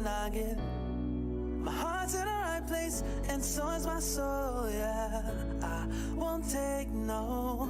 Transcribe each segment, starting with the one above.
when I get. My heart's in the right place, and so is my soul, yeah. I won't take no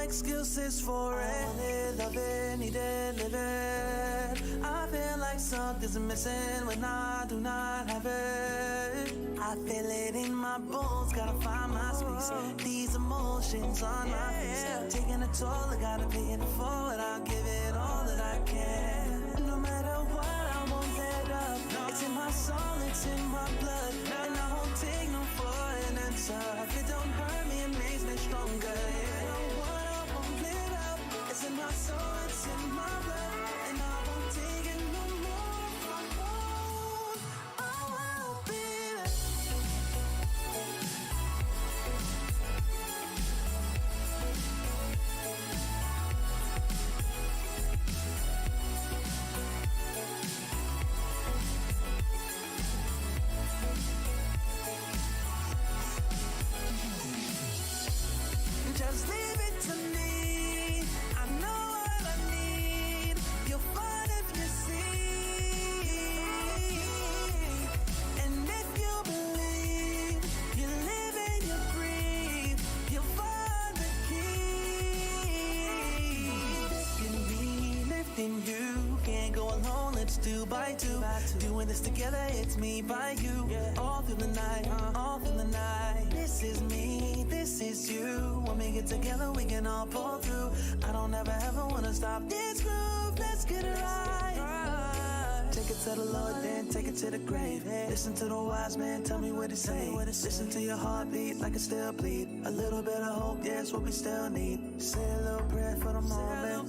excuses for it. Love it, need it, live it. I feel like something's missing when I do not have it. I feel it in my bones, gotta find my space. These emotions on my face, taking a toll, I gotta pay it forward. I'll give it all that I can. No matter what, I won't let up. It's in my soul, it's in my blood, and I won't take no for an answer. If it don't hurt me, it makes me stronger. Yeah. No what, I won't let up. It's in my soul, it's in my blood, and I won't take it no more. I won't, baby. Just leave it to me. I know what I need. You'll find if you see. And if you believe, you live and you breathe, you'll find the key. Lifting me, lifting you. Can't go alone, let's do by two. Doing this together, it's me by you. All through the night, all through the night. This is me, this is you. When we get together, we can all pull through. I don't ever wanna stop this groove. Let's get it right. Take it to the Lord, then take it to the grave. Listen to the wise man, tell me what he say. Listen to your heartbeat like it still bleed. A little bit of hope, yeah, it's what we still need. Say a little prayer for the moment.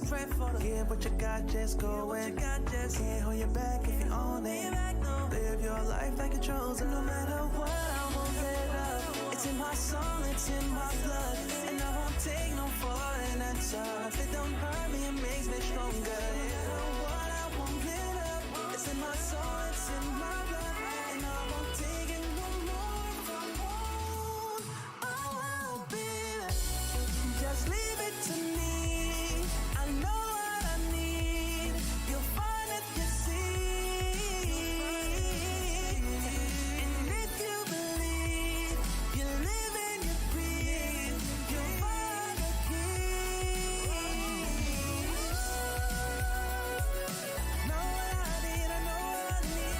Give what you got, just go in. Can't hold you back if you own it. Live your life like a chosen. No matter what, I won't let up. It's in my soul, it's in my blood, and I won't take no for an answer. If it don't hurt me, it makes me stronger. No matter what, I won't let up. It's in my soul, it's in my blood, and I won't take it no more. I won't, baby. Just leave it to me. I know what I need. You'll find if you see. And if you believe, you live and you breathe, you'll find the keys. Know what I need, I know what I need.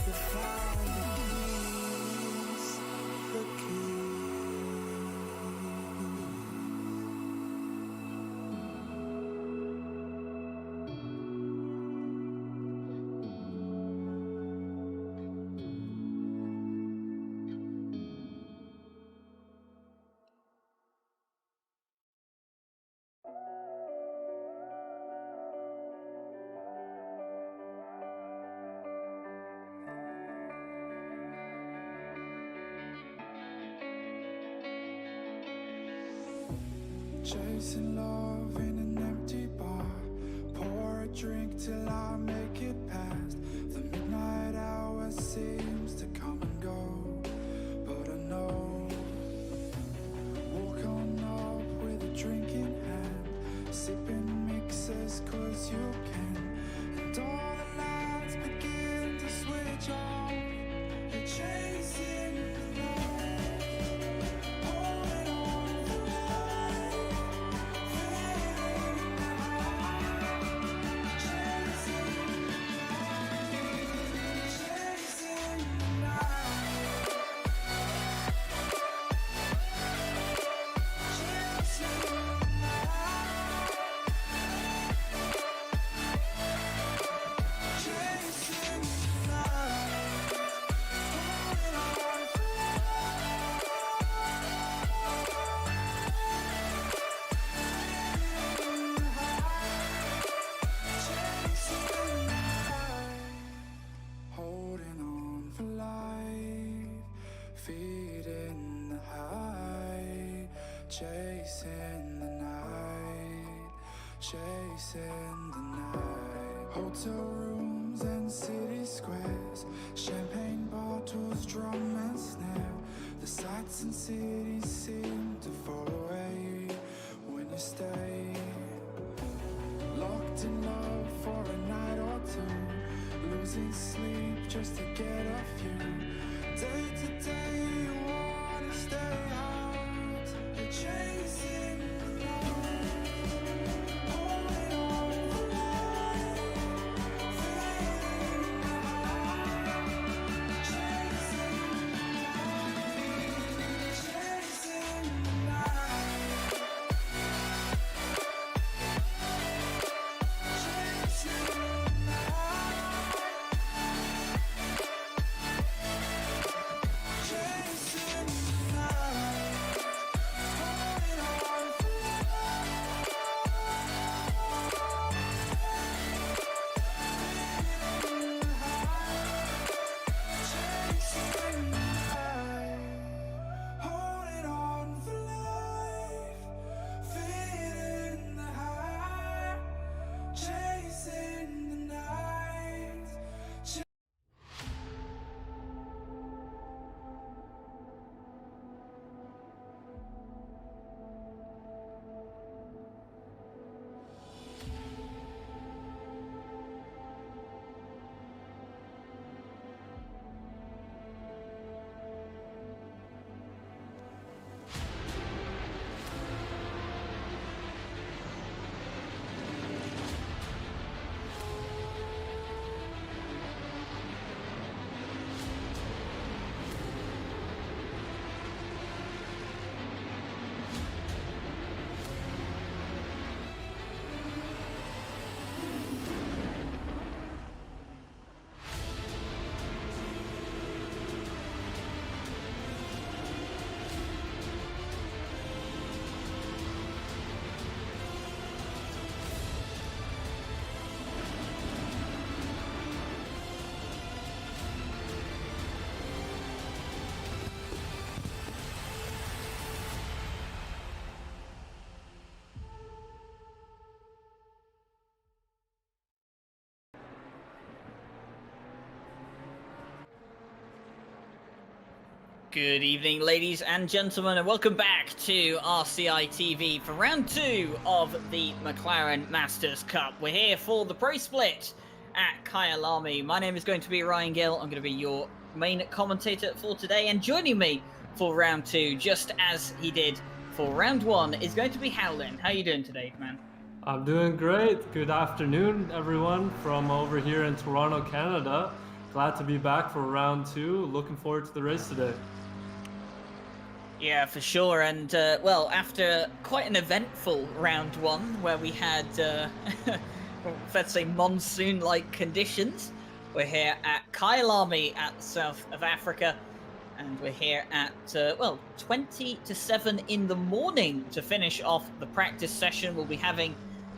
You'll find the keys. Chasing love in an empty bar. Pour a drink till I make it past. The midnight hour seems to come and go, but I know. Walk on up with a drink in hand, sipping mixers cause you can. And all the lights begin to switch off. You're chasing the light, holding on for life. Holding on for life, feeding the high, chasing the night, chasing the night. Hotel rooms and city city squares, champagne bottles, drum and snare. The sights and cities seem to fall away when you stay. Locked in love for a night or two, losing sleep just to get a few. Day to day you wanna stay out, you're chasing the light, holding on for life, feeling the high, chasing the light, chasing the light, chasing the light. Good evening, ladies and gentlemen, and welcome back to RCI TV for round 2 of the McLaren Masters Cup. We're here for the Pro Split at Kyalami. My name is going to be Ryan Gill. I'm going to be your main commentator for today, and joining me for round 2, just as he did for round 1, is going to be Howlin. How are you doing today, man? I'm doing great. Good afternoon, everyone, from over here in Toronto, Canada. Glad to be back for round 2. Looking forward to the race today. Yeah, for sure. And, well, after quite an eventful round 1, where we had, let's say, monsoon-like conditions, we're here at Kyalami at the south of Africa, and we're here at, well, 20 to 7 in the morning to finish off the practice session. We'll be having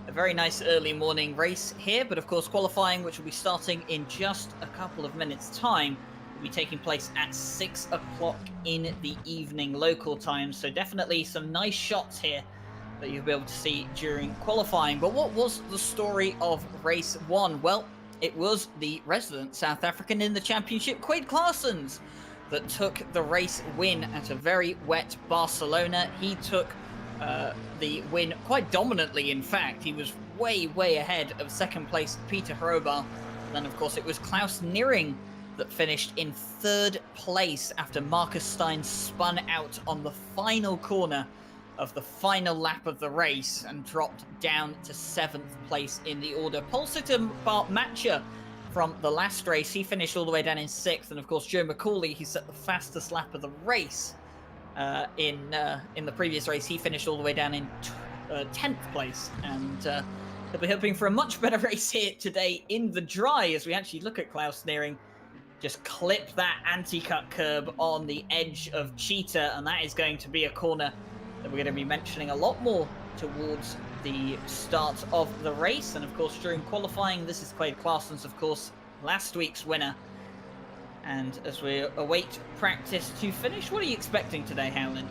a very nice early morning race here, but of course qualifying, which will be starting in just a couple of minutes' time, will be taking place at 6 o'clock in the evening local time. So definitely some nice shots here that you'll be able to see during qualifying. But what was the story of race 1? Well, it was the resident South African in the championship, Quade Claessens, that took the race win at a very wet Barcelona. He took the win quite dominantly. In fact, he was way ahead of second place Peter Hroba. Then of course it was Klaus Niering that finished in 3rd place after Marcus Stein spun out on the final corner of the final lap of the race and dropped down to 7th place in the order. Pulsitor Bart Matcher from the last race, he finished all the way down in 6th, and of course Joe McCauley, he set the fastest lap of the race in the previous race. He finished all the way down in 10th place, and they'll be hoping for a much better race here today in the dry, as we actually look at Klaus Niering just clip that anti-cut curb on the edge of Cheetah, and that is going to be a corner that we're going to be mentioning a lot more towards the start of the race. And of course during qualifying, this is Quade Claessens, of course, last week's winner. And as we await practice to finish, what are you expecting today, Howlin?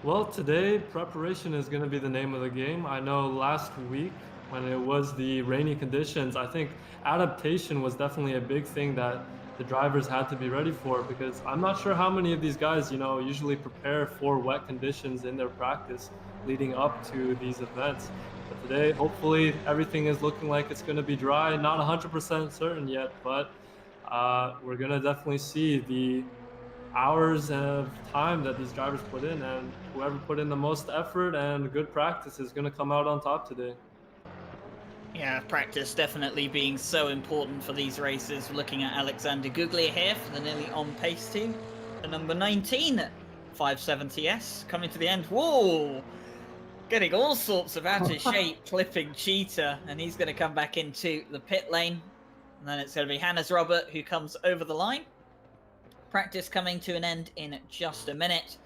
Well, today preparation is going to be the name of the game. I know last week when it was the rainy conditions. I think adaptation was definitely a big thing that the drivers had to be ready for, because I'm not sure how many of these guys, usually prepare for wet conditions in their practice leading up to these events. But today, hopefully, everything is looking like it's going to be dry. Not 100% certain yet, but we're going to definitely see the hours of time that these drivers put in, and whoever put in the most effort and good practice is going to come out on top today. Yeah, practice definitely being so important for these races. We're looking at Alexander Guglia here for the nearly on pace team. The number 19 570S coming to the end. Whoa! Getting all sorts of out of shape, clipping Cheetah, and he's going to come back into the pit lane. And then it's going to be Hannes Robert who comes over the line. Practice coming to an end in just a minute.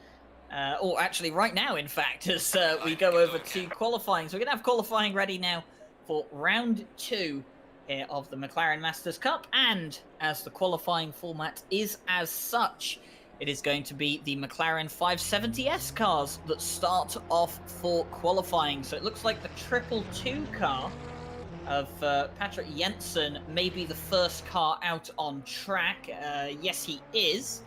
Or actually right now, in fact, as we go over to qualifying. So we're going to have qualifying ready now for round 2 here of the McLaren Masters Cup. And as the qualifying format is as such, it is going to be the McLaren 570S cars that start off for qualifying. So it looks like the 222 car of Patrick Jensen may be the first car out on track. Yes, he is.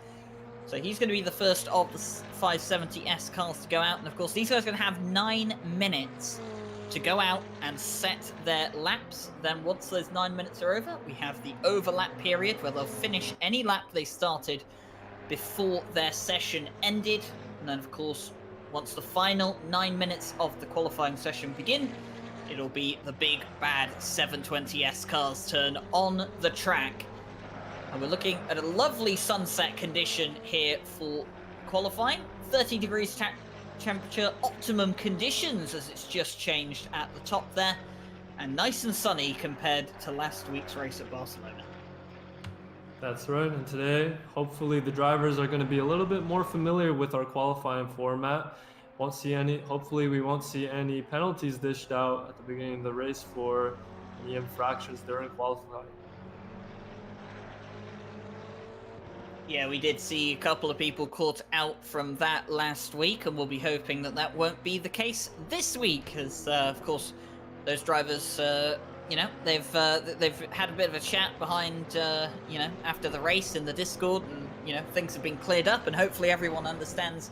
So he's going to be the first of the 570S cars to go out. And of course, these guys are going to have 9 minutes to go out and set their laps. Then once those 9 minutes are over, we have the overlap period where they'll finish any lap they started before their session ended. And then of course, once the final 9 minutes of the qualifying session begin, it'll be the big bad 720S car's turn on the track. And we're looking at a lovely sunset condition here for qualifying. 30 degrees temperature, optimum conditions as it's just changed at the top there. And nice and sunny compared to last week's race at Barcelona. That's right, and today, hopefully the drivers are going to be a little bit more familiar with our qualifying format. Hopefully we won't see any penalties dished out at the beginning of the race for any infractions during qualifying. Yeah, we did see a couple of people caught out from that last week, and we'll be hoping that that won't be the case this week, as of course those drivers, they've had a bit of a chat behind, after the race in the Discord, and things have been cleared up, and hopefully everyone understands,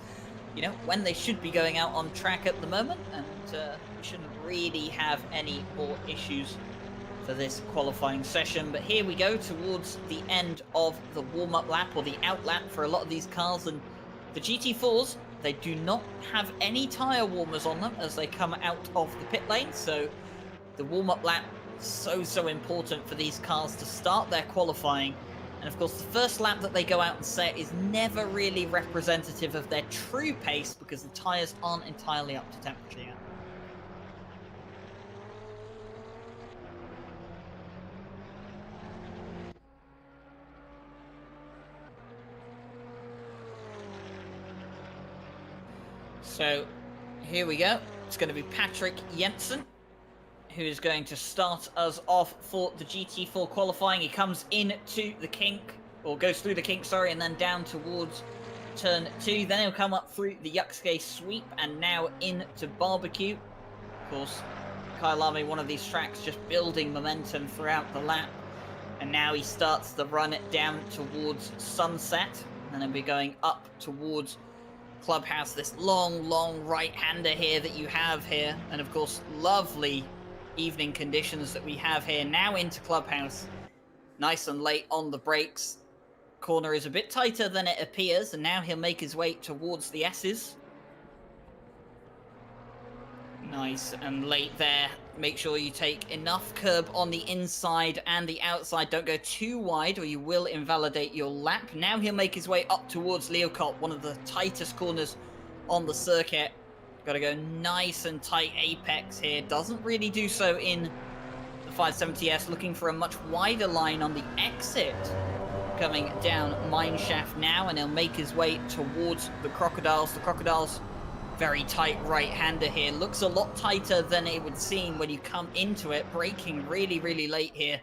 when they should be going out on track at the moment, and we shouldn't really have any more issues for this qualifying session. But here we go towards the end of the warm-up lap, or the out lap for a lot of these cars, and the GT4s, they do not have any tyre warmers on them as they come out of the pit lane, so the warm-up lap is so important for these cars to start their qualifying. And of course, the first lap that they go out and set is never really representative of their true pace because the tyres aren't entirely up to temperature yet. So here we go. It's going to be Patrick Jensen who is going to start us off for the GT4 qualifying. He comes into the kink, or goes through the kink, sorry, and then down towards turn 2. Then he'll come up through the Yuxke sweep and now into barbecue. Of course, Kyalami, one of these tracks, just building momentum throughout the lap. And now he starts the run down towards sunset, and then we're going up towards Clubhouse, this long right-hander here that you have here, and of course lovely evening conditions that we have here. Now into Clubhouse, nice and late on the brakes. Corner is a bit tighter than it appears, and now he'll make his way towards the S's. Nice and late there. Make sure you take enough curb on the inside and the outside. Don't go too wide or you will invalidate your lap. Now he'll make his way up towards Leocop, one of the tightest corners on the circuit. Got to go nice and tight apex here. Doesn't really do so in the 570S. Looking for a much wider line on the exit. Coming down Mineshaft now, and he'll make his way towards the Crocodiles. The Crocodiles, very tight right-hander here. Looks a lot tighter than it would seem when you come into it. Braking really late here.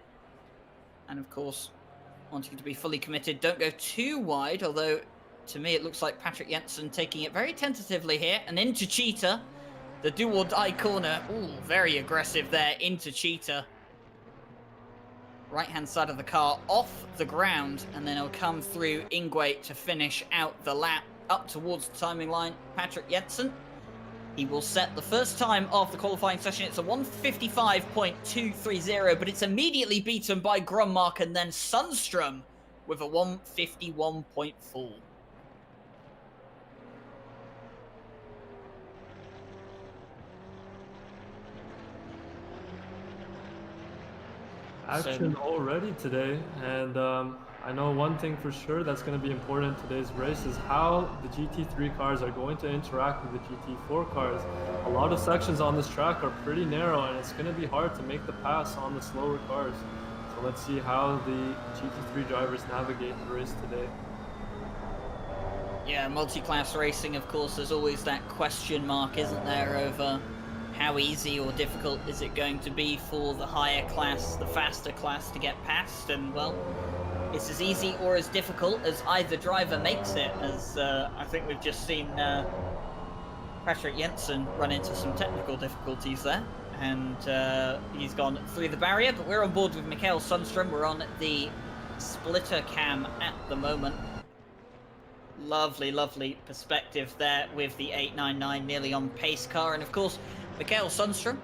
And of course, wanting to be fully committed. Don't go too wide, although to me it looks like Patrick Jensen taking it very tentatively here. And into Cheetah. the do-or-die corner. Ooh, very aggressive there into Cheetah. Right-hand side of the car off the ground, and then he'll come through Ingwe to finish out the lap up towards the timing line. Patrick Jensen, he will set the first time of the qualifying session. It's a 155.230, but it's immediately beaten by Grummark and then Sundstrom with a 151.4. Action already today, and I know one thing for sure that's going to be important in today's race is how the GT3 cars are going to interact with the GT4 cars. A lot of sections on this track are pretty narrow, and it's going to be hard to make the pass on the slower cars. So let's see how the GT3 drivers navigate the race today. Yeah, multi-class racing, of course, there's always that question mark, isn't there, over how easy or difficult is it going to be for the higher class, the faster class to get past. And, well, it's as easy or as difficult as either driver makes it, as I think we've just seen Patrick Jensen run into some technical difficulties there. And he's gone through the barrier, but we're on board with Mikael Sundstrom. We're on the splitter cam at the moment. Lovely, lovely perspective there with the 899 nearly on pace car. And of course, Mikael Sundstrom,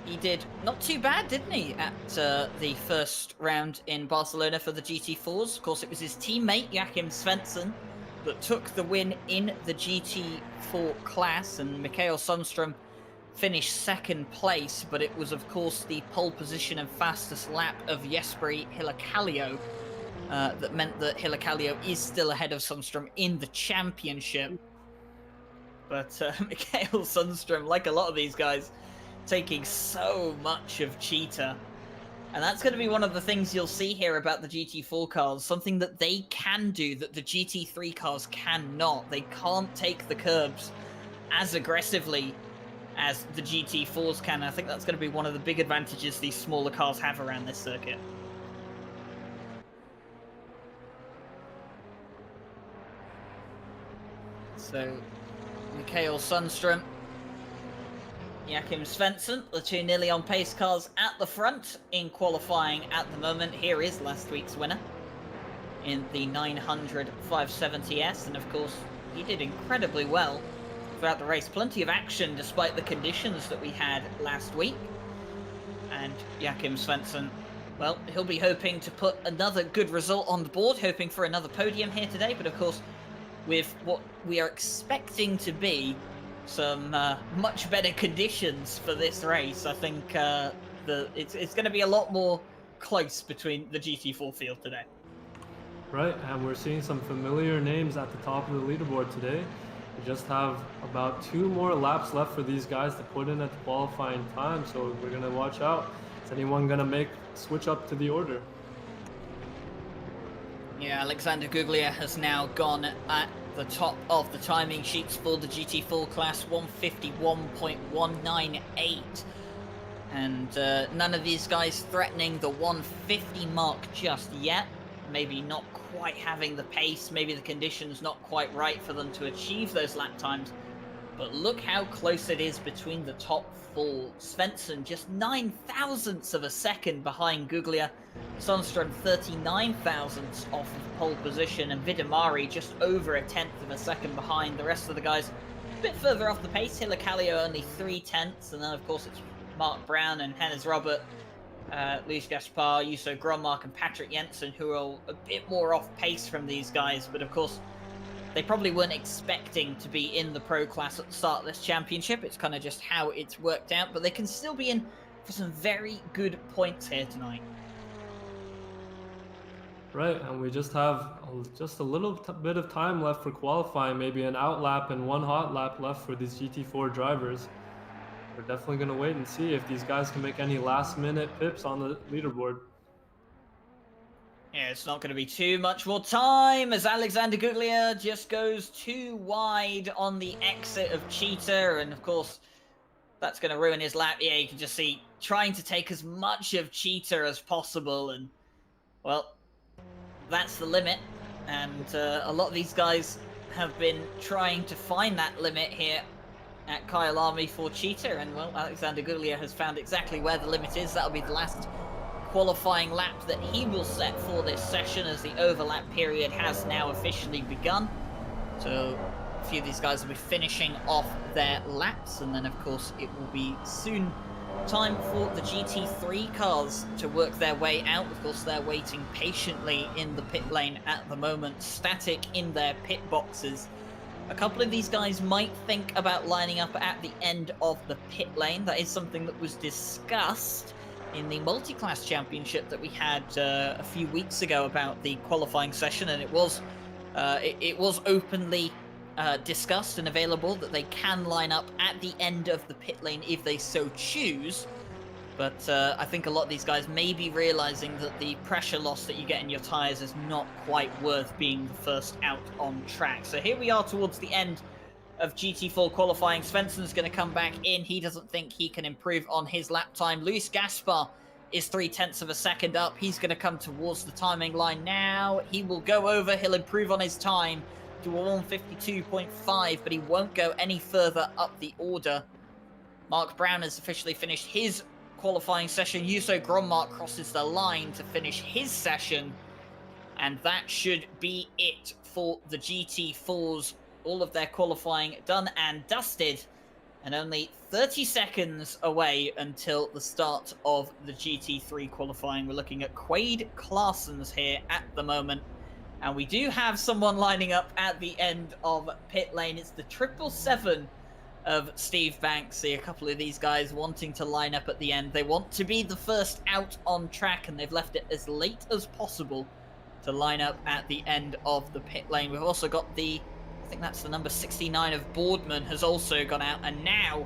he did not too bad, didn't he, at the first round in Barcelona for the GT4s. Of course, it was his teammate, Joachim Svensson, that took the win in the GT4 class, and Mikael Sundstrom finished second place, but it was, of course, the pole position and fastest lap of Jesperi Hilakallio that meant that Hilakallio is still ahead of Sundstrom in the championship. But Mikael Sundstrom, like a lot of these guys, taking so much of Cheetah. And that's going to be one of the things you'll see here about the GT4 cars, something that they can do that the GT3 cars cannot. They can't take the curbs as aggressively as the GT4s can. I think that's going to be one of the big advantages these smaller cars have around this circuit. So, Mikael Sundstrom, Joachim Svensson, the two nearly on pace cars at the front in qualifying at the moment. Here is last week's winner in the 900 570S, and of course he did incredibly well throughout the race. Plenty of action despite the conditions that we had last week. And Joachim Svensson, well, he'll be hoping to put another good result on the board, hoping for another podium here today, but of course with what we are expecting to be some much better conditions for this race, I think it's going to be a lot more close between the GT4 field today. Right, and we're seeing some familiar names at the top of the leaderboard today. We just have about 2 more laps left for these guys to put in at the qualifying time, so we're going to watch out. Is anyone going to switch up to the order? Yeah, Alexander Guglia has now gone at the top of the timing sheets for the GT4 class, 151.198. And none of these guys threatening the 150 mark just yet. Maybe not quite having the pace, maybe the conditions not quite right for them to achieve those lap times. But look how close it is between the top 4. Svensson just 9 thousandths of a second behind Guglia. Sundstrom 39 thousandths off of pole position, and Vidamari just over a 10th of a second behind. The rest of the guys a bit further off the pace. Hilakallio only 3/10, and then of course it's Mark Brown and Hennes Robert, Luis Gaspar, Juuso Grummark and Patrick Jensen, who are a bit more off pace from these guys, but of course they probably weren't expecting to be in the pro class at the start of this championship. It's kind of just how it's worked out, but they can still be in for some very good points here tonight. Right, and we just have just a little bit of time left for qualifying, maybe an out lap and 1 hot lap left for these GT4 drivers. We're definitely going to wait and see if these guys can make any last-minute pips on the leaderboard. Yeah, it's not going to be too much more time as Alexander Guglia just goes too wide on the exit of Cheetah, and of course that's going to ruin his lap. Yeah, you can just see trying to take as much of Cheetah as possible, and well, that's the limit. And a lot of these guys have been trying to find that limit here at Kyalami for Cheetah, and well, Alexander Guglia has found exactly where the limit is. That'll be the last qualifying lap that he will set for this session, as the overlap period has now officially begun. So a few of these guys will be finishing off their laps, and then of course it will be soon time for the GT3 cars to work their way out. Of course, they're waiting patiently in the pit lane at the moment, static in their pit boxes. A couple of these guys might think about lining up at the end of the pit lane. That is something that was discussed in the multi-class championship that we had a few weeks ago about the qualifying session, and it was openly discussed and available that they can line up at the end of the pit lane if they so choose. But I think a lot of these guys may be realizing that the pressure loss that you get in your tires is not quite worth being the first out on track. So here we are towards the end of GT4 qualifying. Svensson's going to come back in. He doesn't think he can improve on his lap time. Luis Gaspar is 0.3 of a second up. He's going to come towards the timing line now. He will go over. He'll improve on his time to a 1:52.5, but he won't go any further up the order. Mark Brown has officially finished his qualifying session. Juuso Grönmark crosses the line to finish his session, and that should be it for the GT4s. All of their qualifying done and dusted, and only 30 seconds away until the start of the GT3 qualifying. We're looking at Quade Claessens here at the moment, and we do have someone lining up at the end of pit lane. It's the 777 of Steve Banks. See a couple of these guys wanting to line up at the end. They want to be the first out on track, and they've left it as late as possible to line up at the end of the pit lane. We've also got I think that's the number 69 of Boardman has also gone out, and now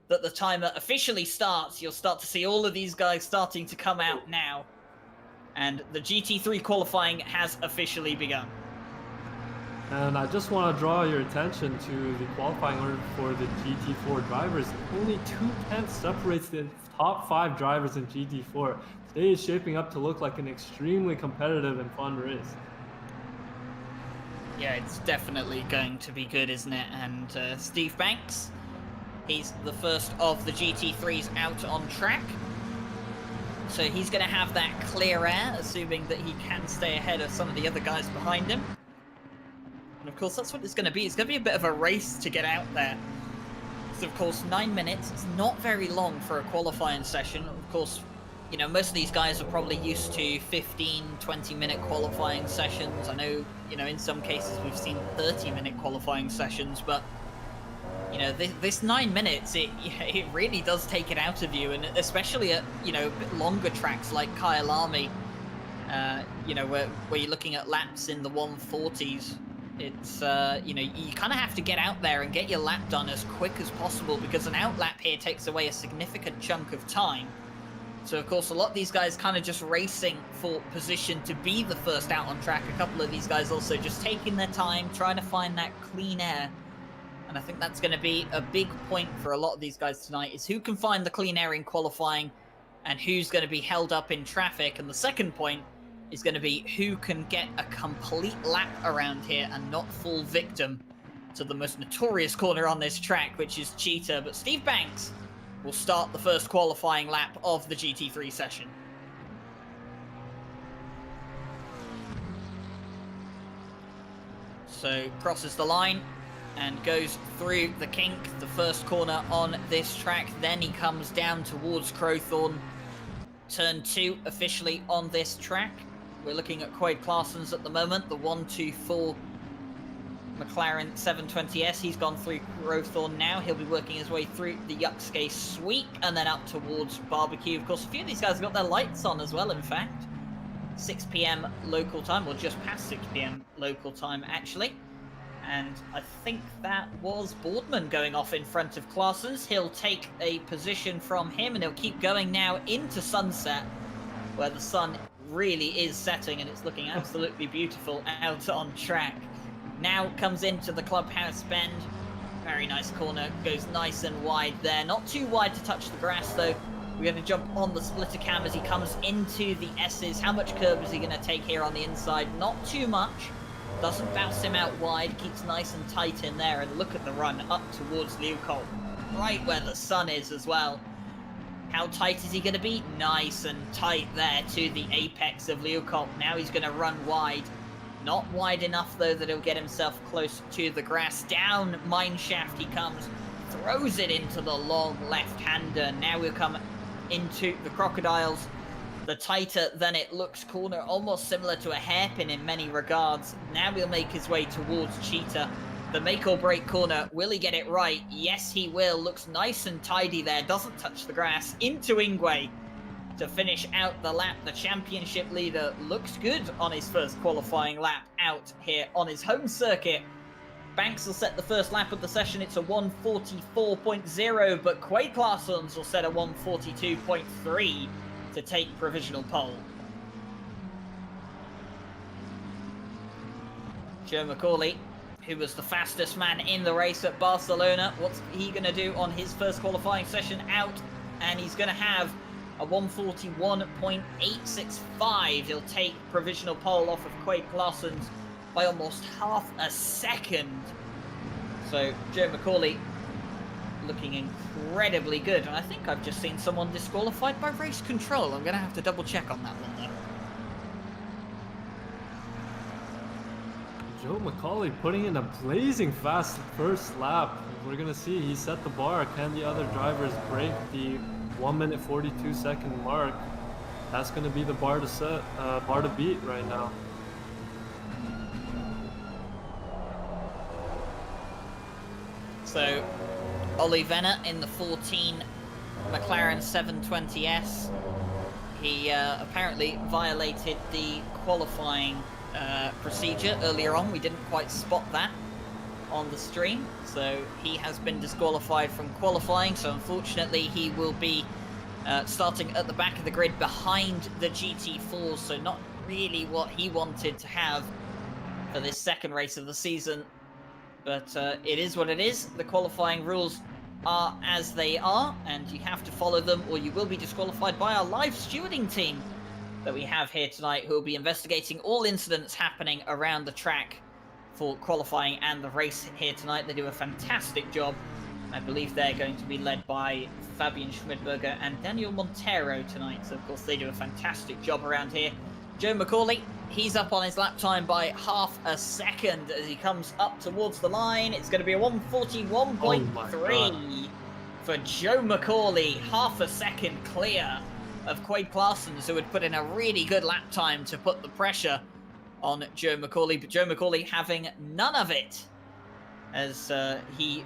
that the timer officially starts, you'll start to see all of these guys starting to come out now, and the GT3 qualifying has officially begun. And I just want to draw your attention to the qualifying order for the GT4 drivers. Only 2/10 separates the top 5 drivers in GT4. Today is shaping up to look like an extremely competitive and fun race. Yeah, it's definitely going to be good, isn't it? And Steve Banks, he's the first of the GT3s out on track. So he's going to have that clear air, assuming that he can stay ahead of some of the other guys behind him. And of course, that's what it's going to be. It's going to be a bit of a race to get out there. So of course, 9 minutes, it's not very long for a qualifying session. Of course, you know, most of these guys are probably used to 15, 20-minute qualifying sessions. I know, you know, in some cases we've seen 30-minute qualifying sessions, but, you know, this 9 minutes, it really does take it out of you, and especially at, you know, a bit longer tracks like Kyalami, you know, where you're looking at laps in the 140s. It's, you know, you kind of have to get out there and get your lap done as quick as possible, because an out lap here takes away a significant chunk of time. So, of course, a lot of these guys kind of just racing for position to be the first out on track. A couple of these guys also just taking their time, trying to find that clean air. And I think that's going to be a big point for a lot of these guys tonight, is who can find the clean air in qualifying and who's going to be held up in traffic. And the second point is going to be who can get a complete lap around here and not fall victim to the most notorious corner on this track, which is Cheetah. But Steve Banks will start the first qualifying lap of the GT3 session. So crosses the line and goes through the kink, the first corner on this track. Then he comes down towards Crowthorne. Turn 2 officially on this track. We're looking at Quade Claessens at the moment, the 124 McLaren 720S. He's gone through Crowthorne now. He'll be working his way through the Yuxke sweep and then up towards Barbecue. Of course, a few of these guys have got their lights on as well, in fact. 6 p.m. local time, or just past 6 p.m. local time, actually. And I think that was Boardman going off in front of Claessens. He'll take a position from him, and he'll keep going now into sunset, where the sun really is setting, and it's looking absolutely beautiful out on track. Now comes into the clubhouse bend. Very nice corner, goes nice and wide there. Not too wide to touch the grass though. We're going to jump on the splitter cam as he comes into the S's. How much curb is he going to take here on the inside? Not too much. Doesn't bounce him out wide, keeps nice and tight in there, and look at the run up towards Leopold, right where the sun is as well. How tight is he going to be? Nice and tight there to the apex of Leopold. Now he's going to run wide. Not wide enough, though, that he'll get himself close to the grass. Down mineshaft he comes, throws it into the long left-hander. Now we'll come into the Crocodiles. The tighter than it looks corner, almost similar to a hairpin in many regards. Now he'll make his way towards Cheetah. The make or break corner, will he get it right? Yes, he will. Looks nice and tidy there, doesn't touch the grass. Into Ingwe to finish out the lap. The championship leader looks good on his first qualifying lap out here on his home circuit. Banks will set the first lap of the session. It's a 1:44.0, but Quade Claessens will set a 1:42.3 to take provisional pole. Joe McCauley, who was the fastest man in the race at Barcelona, what's he going to do on his first qualifying session out? And he's going to have a 1:41.865. He'll take provisional pole off of Quade Claessens by almost half a second. So Joe McCauley looking incredibly good. And I think I've just seen someone disqualified by race control. I'm going to have to double check on that one though. Joe McCauley putting in a blazing fast first lap. We're going to see he set the bar. Can the other drivers break the 1:42 mark? That's going to be the bar to beat right now. So Ollie Venner in the 14 McLaren 720S. He apparently violated the qualifying procedure earlier on. We didn't quite spot that on the stream, so he has been disqualified from qualifying. So unfortunately he will be starting at the back of the grid behind the GT4, so not really what he wanted to have for this second race of the season. But it is what it is. The qualifying rules are as they are, and you have to follow them or you will be disqualified by our live stewarding team that we have here tonight, who will be investigating all incidents happening around the track for qualifying and the race here tonight. They do a fantastic job. I believe they're going to be led by Fabian Schmidberger and Daniel Montero tonight, so of course they do a fantastic job around here. Joe McCauley, he's up on his lap time by half a second as he comes up towards the line. It's going to be a 1:41.3 for Joe McCauley, half a second clear of Quade Claessens, who had put in a really good lap time to put the pressure on Joe McCauley, but Joe McCauley having none of it as he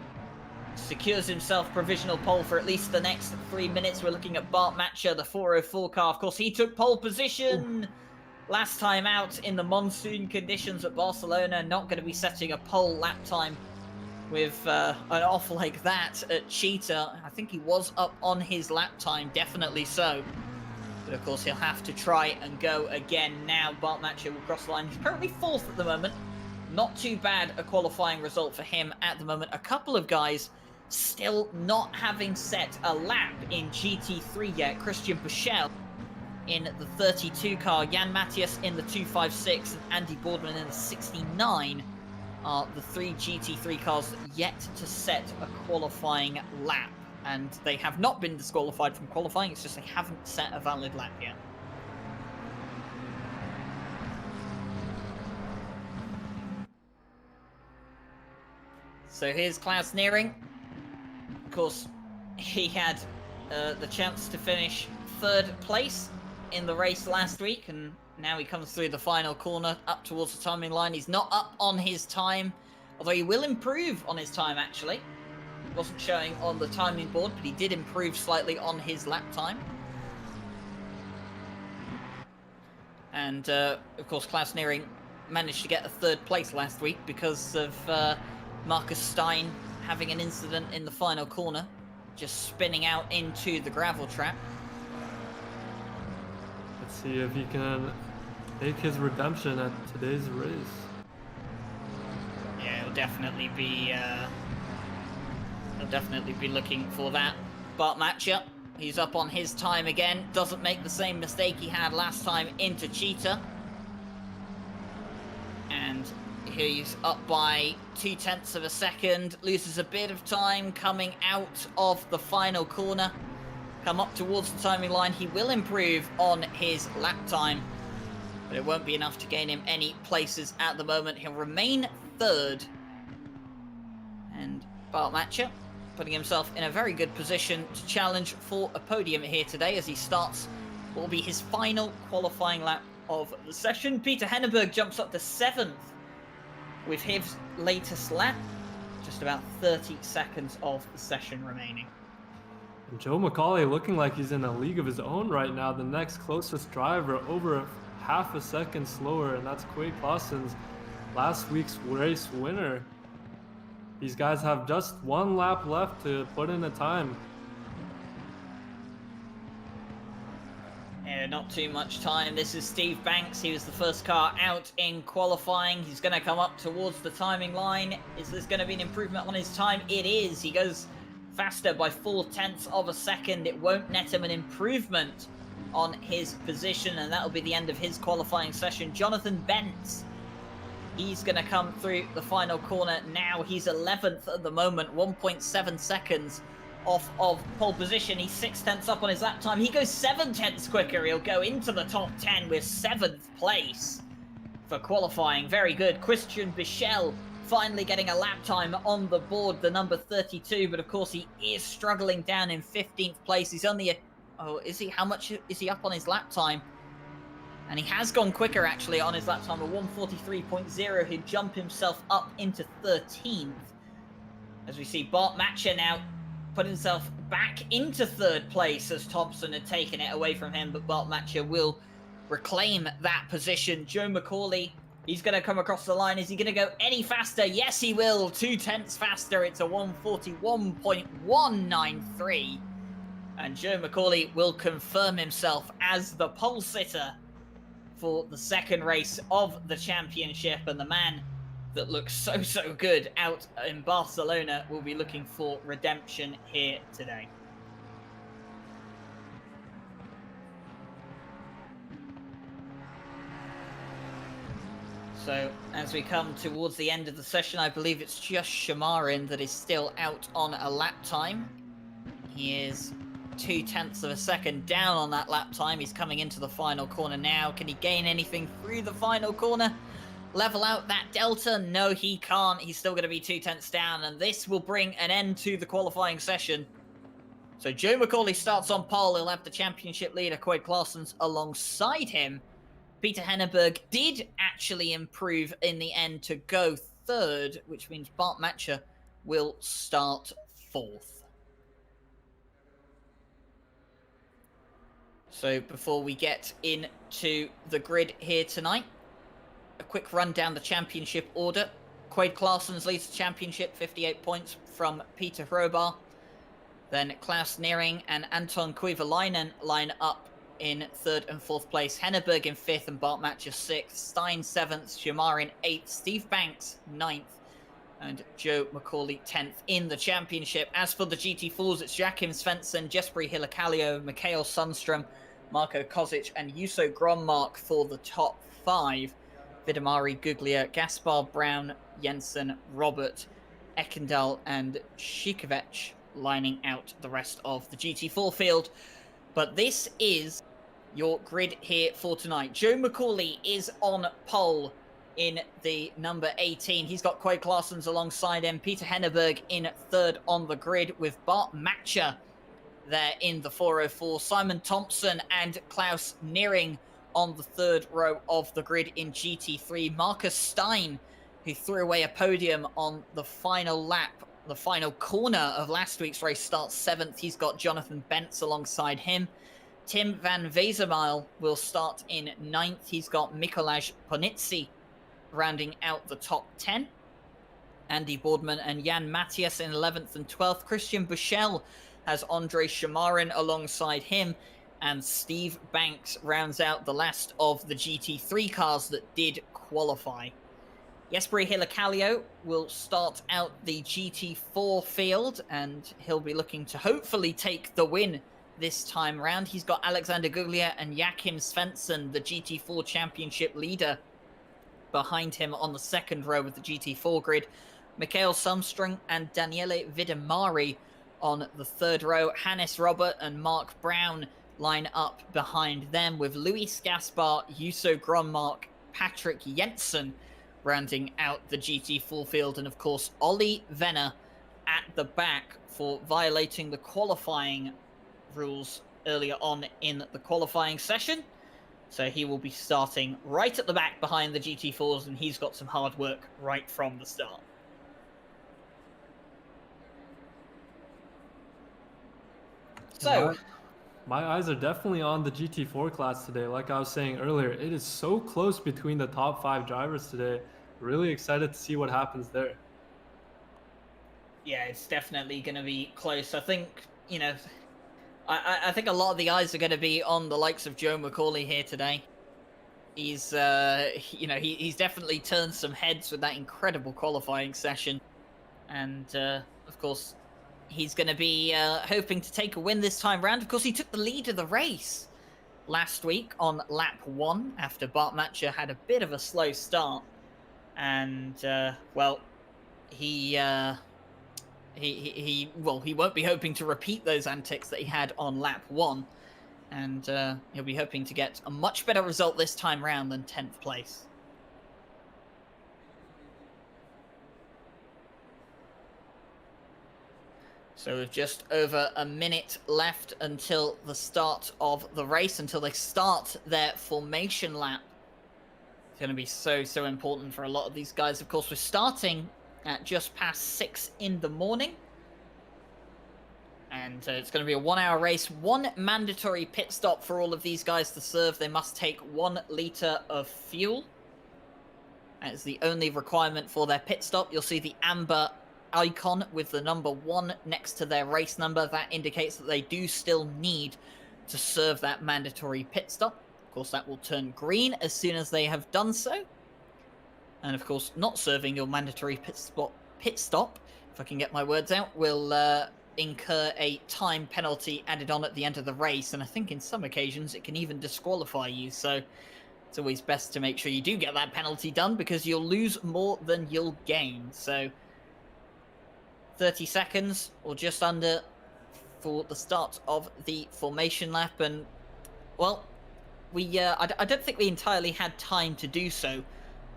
secures himself provisional pole for at least the next 3 minutes. We're looking at Bart Matcher, the 404 car. Of course, he took pole position last time out in the monsoon conditions at Barcelona. Not going to be setting a pole lap time with an off like that at Cheetah. I think he was up on his lap time, definitely so. But of course, he'll have to try and go again now. Bart Matcher will cross the line. He's currently fourth at the moment. Not too bad a qualifying result for him at the moment. A couple of guys still not having set a lap in GT3 yet. Christian Buschel in the 32 car, Jan Matthias in the 256, and Andy Boardman in the 69 are the three GT3 cars yet to set a qualifying lap. And they have not been disqualified from qualifying, it's just they haven't set a valid lap yet. So here's Klaus Neering. Of course, he had the chance to finish third place in the race last week, and now he comes through the final corner up towards the timing line. He's not up on his time, although he will improve on his time actually. It wasn't showing on the timing board, but he did improve slightly on his lap time. And of course, Klaus Neering managed to get a third place last week because of Marcus Stein having an incident in the final corner, just spinning out into the gravel trap. Let's see if he can make his redemption at today's race. Yeah, he'll definitely be looking for that. Bart Matcher, he's up on his time again, doesn't make the same mistake he had last time into Cheetah. And He's up by 0.2 of a second, loses a bit of time coming out of the final corner. Come up towards the timing line, he will improve on his lap time, but it won't be enough to gain him any places at the moment. He'll remain third. And Bart Matcher putting himself in a very good position to challenge for a podium here today as he starts what will be his final qualifying lap of the session. Peter Henneberg jumps up to 7th with his latest lap. Just about 30 seconds of the session remaining. And Joe McCauley looking like he's in a league of his own right now. The next closest driver over half a second slower, and that's Quade Clausen's last week's race winner. These guys have just 1 lap left to put in a time. Yeah, not too much time. This is Steve Banks. He was the first car out in qualifying. He's going to come up towards the timing line. Is this going to be an improvement on his time? It is. He goes faster by 0.4 of a second. It won't net him an improvement on his position, and that'll be the end of his qualifying session. Jonathan Bentz, he's going to come through the final corner now. He's 11th at the moment, 1.7 seconds off of pole position. He's 0.6 up on his lap time. He goes 0.7 quicker. He'll go into the top 10 with 7th place for qualifying. Very good. Christian Bichel finally getting a lap time on the board, the number 32, but of course he is struggling down in 15th place. He's only is he? How much is he up on his lap time? And he has gone quicker, actually, on his lap time, a 1:43.0. He'd jump himself up into 13th. As we see Bart Matcher now put himself back into 3rd place as Thompson had taken it away from him, but Bart Matcher will reclaim that position. Joe McCauley, he's going to come across the line. Is he going to go any faster? Yes, he will. 0.2 faster. It's a 1:41.193. And Joe McCauley will confirm himself as the pole sitter for the second race of the championship, and the man that looks so good out in Barcelona will be looking for redemption here today. So as we come towards the end of the session, I believe it's just Shamarin that is still out on a lap time. He is 0.2 of a second down on that lap time. He's coming into the final corner now. Can he gain anything through the final corner? Level out that delta? No, he can't. He's still going to be 0.2 down, and this will bring an end to the qualifying session. So Joe McCauley starts on pole. He'll have the championship leader, Quade Clausen, alongside him. Peter Henneberg did actually improve in the end to go 3rd, which means Bart Matcher will start 4th. So before we get into the grid here tonight, a quick run down the championship order. Quade Clausen leads the championship, 58 points from Peter Hrobar. Then Klaus Neering and Anton Kuivalainen line up in 3rd and 4th place. Henneberg in 5th and Bart Matcher 6th. Stein 7th, Shamarin 8th, Steve Banks 9th, and Joe McCauley 10th in the championship. As for the GT4s, it's Joachim Svensson, Jesperi Hilacalio, Mikhail Sundström, Marco Kozic, and Juuso Grönmark for the top 5. Vidamari, Guglia, Gaspar, Brown, Jensen, Robert, Ekendal, and Shikovic lining out the rest of the GT4 field. But this is your grid here for tonight. Joe McCauley is on pole in the number 18. He's got Quade Clausen alongside him. Peter Henneberg in 3rd on the grid with Bart Matcher there in the 404. Simon Thompson and Klaus Neering on the 3rd row of the grid in GT3. Marcus Stein, who threw away a podium on the final lap, the final corner of last week's race, starts 7th. He's got Jonathan Bentz alongside him. Tim van Wezenmijl will start in 9th. He's got Mikolaj Ponitsi rounding out the top 10. Andy Boardman and Jan Matthias in 11th and 12th. Christian Buchel has Andre Shamarin alongside him. And Steve Banks rounds out the last of the GT3 cars that did qualify. Jesperi Hilacalio will start out the GT4 field, and he'll be looking to hopefully take the win this time round. He's got Alexander Guglia and Joachim Svensson, the GT4 championship leader, behind him on the second row with the GT4 grid. Mikhail Sundström and Daniele Vidamari on the third row. Hannes Robert and Mark Brown line up behind them, with Luis Gaspar, Jusso Grönmark, Patrick Jensen rounding out the GT4 field, and of course Olli Venner at the back for violating the qualifying rules earlier on in the qualifying session. So he will be starting right at the back behind the GT4s, and he's got some hard work right from the start. So my eyes are definitely on the GT4 class today. Like I was saying earlier, it is so close between the top 5 drivers today. Really excited to see what happens there. Yeah, it's definitely going to be close. I think, you know, I think a lot of the eyes are going to be on the likes of Joe McCauley here today. He's, you know, he's definitely turned some heads with that incredible qualifying session. And, of course, he's going to be hoping to take a win this time round. Of course, he took the lead of the race last week on lap 1 after Bart Matcher had a bit of a slow start. And, well, he won't be hoping to repeat those antics that he had on lap 1. And he'll be hoping to get a much better result this time round than 10th place. So with just over a minute left until the start of the race, until they start their formation lap. It's going to be so important for a lot of these guys. Of course, we're starting at just past 6 in the morning. And it's going to be a 1-hour race. 1 mandatory pit stop for all of these guys to serve. They must take 1 litre of fuel. That is the only requirement for their pit stop. You'll see the amber icon with the number 1 next to their race number. That indicates that they do still need to serve that mandatory pit stop. Of course, that will turn green as soon as they have done so. And of course, not serving your mandatory pit stop, if I can get my words out, will incur a time penalty added on at the end of the race. And I think in some occasions it can even disqualify you. So it's always best to make sure you do get that penalty done, because you'll lose more than you'll gain. So 30 seconds or just under for the start of the formation lap. And, well, I don't think we entirely had time to do so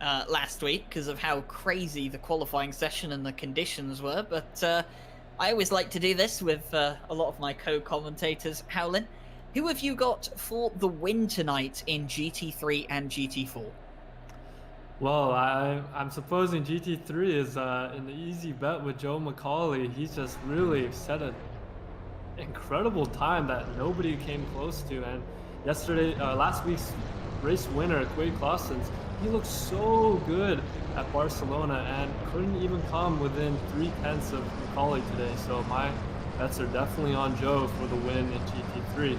last week because of how crazy the qualifying session and the conditions were. But I always like to do this with a lot of my co-commentators. Howlin, who have you got for the win tonight in GT3 and GT4? Well, I'm supposing GT3 is an easy bet with Joe McCauley. He's just really set an incredible time that nobody came close to. And yesterday, last week's race winner, Quade Claessens, he looked so good at Barcelona and couldn't even come within 3/10 of McCauley today. So my bets are definitely on Joe for the win in GT3.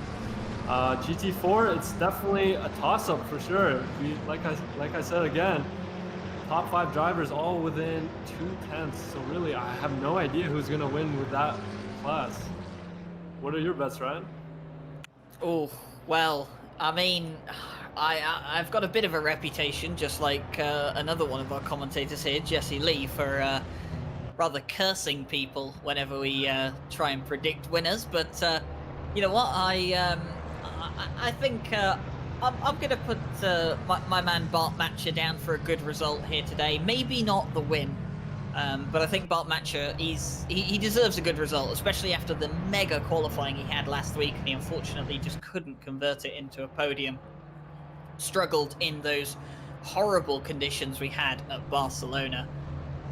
GT4, it's definitely a toss-up for sure. Like I said again, top 5 drivers all within 2/10. So really, I have no idea who's gonna win with that class. What are your bets, Ryan? Oh, well, I mean, I've got a bit of a reputation, just like another one of our commentators here, Jesse Lee, for rather cursing people whenever we try and predict winners. But you know what? I think I'm going to put my man Bart Matcher down for a good result here today. Maybe not the win, but I think Bart Matcher, he deserves a good result, especially after the mega qualifying he had last week. And he unfortunately just couldn't convert it into a podium. Struggled in those horrible conditions we had at Barcelona.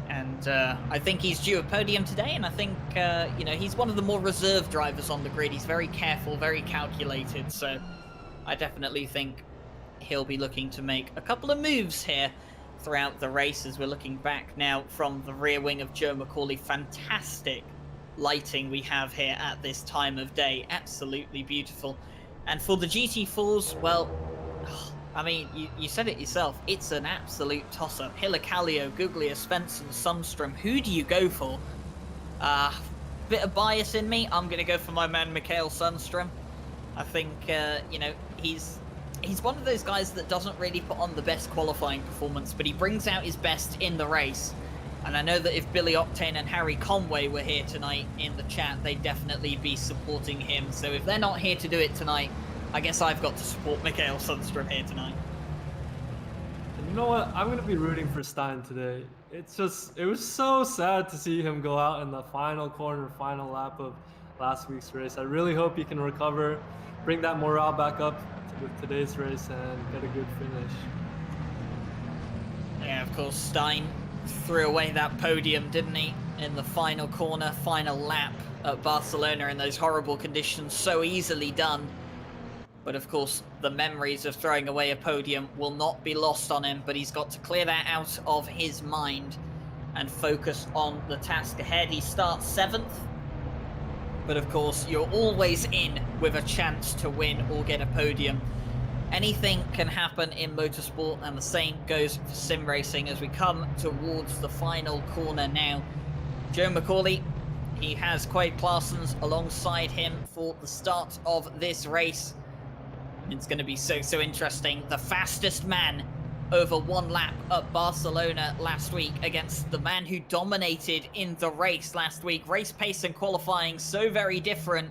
And I think he's due a podium today, and I think, you know, he's one of the more reserved drivers on the grid. He's very careful, very calculated, so I definitely think he'll be looking to make a couple of moves here throughout the race. As we're looking back now from the rear wing of Joe McCauley. Fantastic lighting we have here at this time of day. Absolutely beautiful. And for the GT4s, well, I mean, you said it yourself. It's an absolute toss-up. Hillicalio, Guglia, Svensson, Sundström. Who do you go for? Bit of bias in me. I'm going to go for my man, Mikhail Sundström. I think, you know, he's he's one of those guys that doesn't really put on the best qualifying performance, but he brings out his best in the race. And I know that if Billy Octane and Harry Conway were here tonight in the chat, they'd definitely be supporting him. So if they're not here to do it tonight, I guess I've got to support Mikael Sundstrom here tonight. And you know what? I'm going to be rooting for Stein today. It was so sad to see him go out in the final corner, final lap of last week's race. I really hope he can recover, bring that morale back up with today's race and get a good finish. Yeah, of course, Stein threw away that podium, didn't he, in the final corner, final lap at Barcelona in those horrible conditions, so easily done. But of course, the memories of throwing away a podium will not be lost on him, but he's got to clear that out of his mind and focus on the task ahead. He starts 7th, but of course, you're always in with a chance to win or get a podium. Anything can happen in motorsport, and the same goes for sim racing as we come towards the final corner now. Joe McCauley, he has Quade Claessens alongside him for the start of this race. It's going to be so interesting. The fastest man over 1 lap at Barcelona last week against the man who dominated in the race last week. Race pace and qualifying so very different.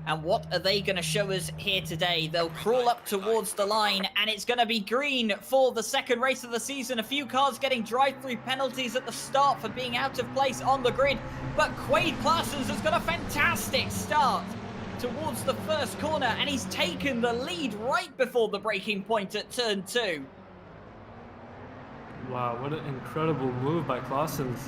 And what are they going to show us here today? They'll crawl up towards the line, and it's going to be green for the second race of the season. A few cars getting drive-through penalties at the start for being out of place on the grid. But Quade Claessens has got a fantastic start towards the first corner, and he's taken the lead right before the braking point at turn 2. Wow, what an incredible move by Claessens.